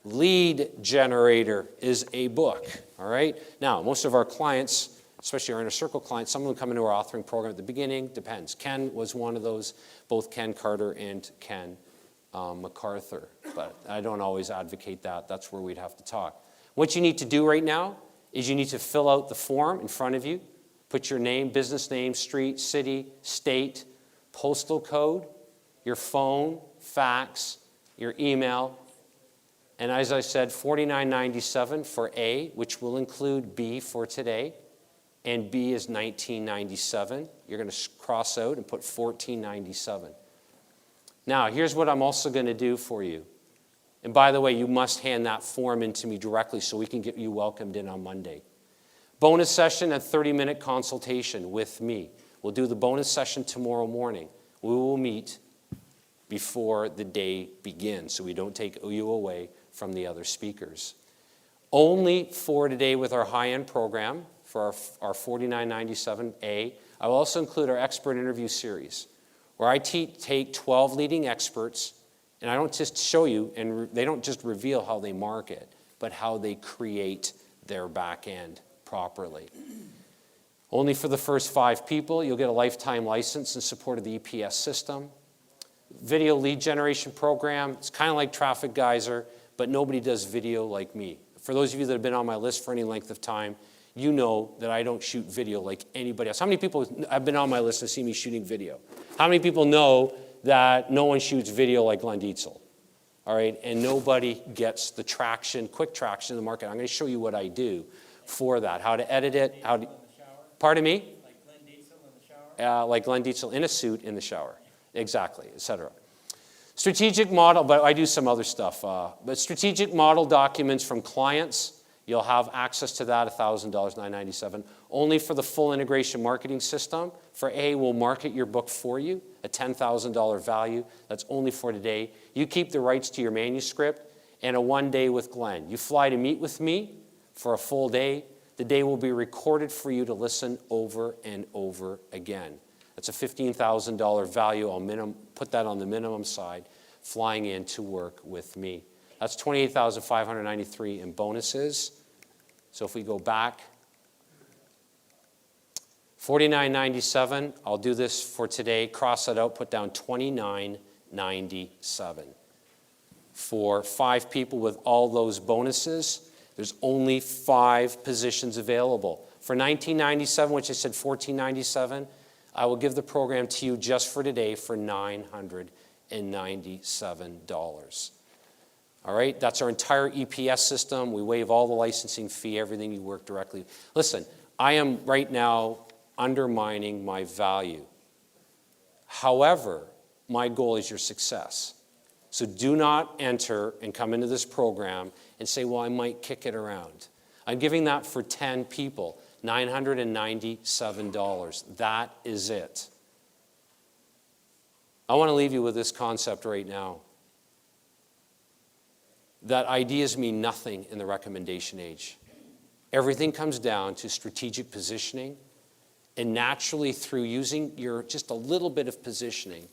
lead generator is a book, all right? Now, most of our clients, especially our inner circle clients, some of them come into our authoring program at the beginning, depends. Ken was one of those, both Ken Carter and Ken McArthur, but I don't always advocate that. That's where we'd have to talk. What you need to do right now is you need to fill out the form in front of you, put your name, business name, street, city, state, postal code, your phone, fax, your email, And as I said, $49.97 for A, which will include B for today. And B is $19.97. You're going to cross out and put $14.97. Now, here's what I'm also going to do for you. And by the way, you must hand that form in to me directly so we can get you welcomed in on Monday. Bonus session and 30-minute consultation with me. We'll do the bonus session tomorrow morning. We will meet before the day begins so we don't take you away from the other speakers. Only for today with our high-end program for our $49.97A. I will also include our expert interview series where I take 12 leading experts, and I don't just show you, and they don't just reveal how they market, but how they create their back end properly. Only for the first 5 people, you'll get a lifetime license in support of the EPS system. Video lead generation program, it's kind of like Traffic Geyser, but nobody does video like me. For those of you that have been on my list for any length of time, you know that I don't shoot video like anybody else. How many people have been on my list and seen me shooting video? How many people know that no one shoots video like Glenn Dietzel? All right, and nobody gets the traction, quick traction in the market. I'm going to show you what I do for that, how to edit it, how to, pardon me? Like Glenn Dietzel in the shower? Like Glenn Dietzel in a suit in the shower, exactly, etc. Strategic model, but I do some other stuff. But strategic model documents from clients, you'll have access to that, $1,000, $997. Only for the full integration marketing system. For A, we'll market your book for you, a $10,000 value. That's only for today. You keep the rights to your manuscript and a 1 day with Glenn. You fly to meet with me for a full day. The day will be recorded for you to listen over and over again. That's a $15,000 value. I'll put that on the minimum side, flying in to work with me. That's $28,593 in bonuses. So if we go back, $49.97, I'll do this for today, cross that out, put down $29.97. For 5 people with all those bonuses, there's only 5 positions available. For $19.97, which I said $14.97, I will give the program to you just for today for $997. All right, that's our entire EPS system. We waive all the licensing fee, everything you work directly. Listen, I am right now undermining my value. However, my goal is your success. So do not enter and come into this program and say, well, I might kick it around. I'm giving that for 10 people, $997. That is it. I want to leave you with this concept right now. That ideas mean nothing in the recommendation age. Everything comes down to strategic positioning, and naturally through using your just a little bit of positioning,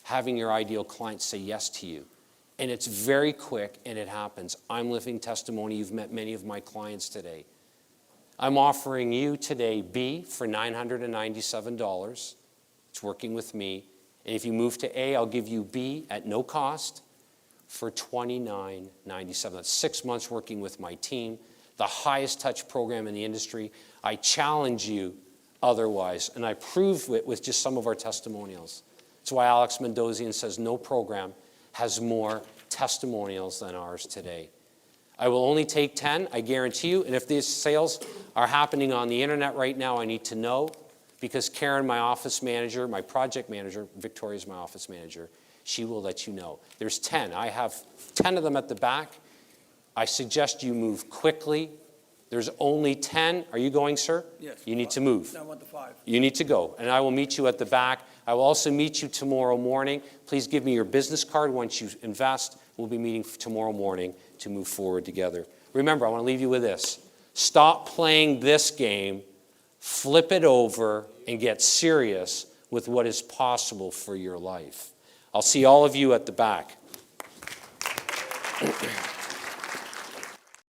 having your ideal client say yes to you. And it's very quick and it happens. I'm living testimony. You've met many of my clients today. I'm offering you today B for $997. It's working with me. And if you move to A, I'll give you B at no cost for $29.97. That's 6 months working with my team, the highest touch program in the industry. I challenge you otherwise, and I prove it with just some of our testimonials. That's why Alex Mendozian says no program has more testimonials than ours today. I will only take 10, I guarantee you, and if these sales are happening on the internet right now, I need to know, because Karen, my office manager, my project manager, Victoria's my office manager, she will let you know. There's 10. I have 10 of them at the back. I suggest you move quickly. There's only 10. Are you going, sir? Yes. You need to move. I want the 5. You need to go, and I will meet you at the back. I will also meet you tomorrow morning. Please give me your business card once you invest. We'll be meeting tomorrow morning to move forward together. Remember, I want to leave you with this. Stop playing this game, flip it over, and get serious with what is possible for your life. I'll see all of you at the back.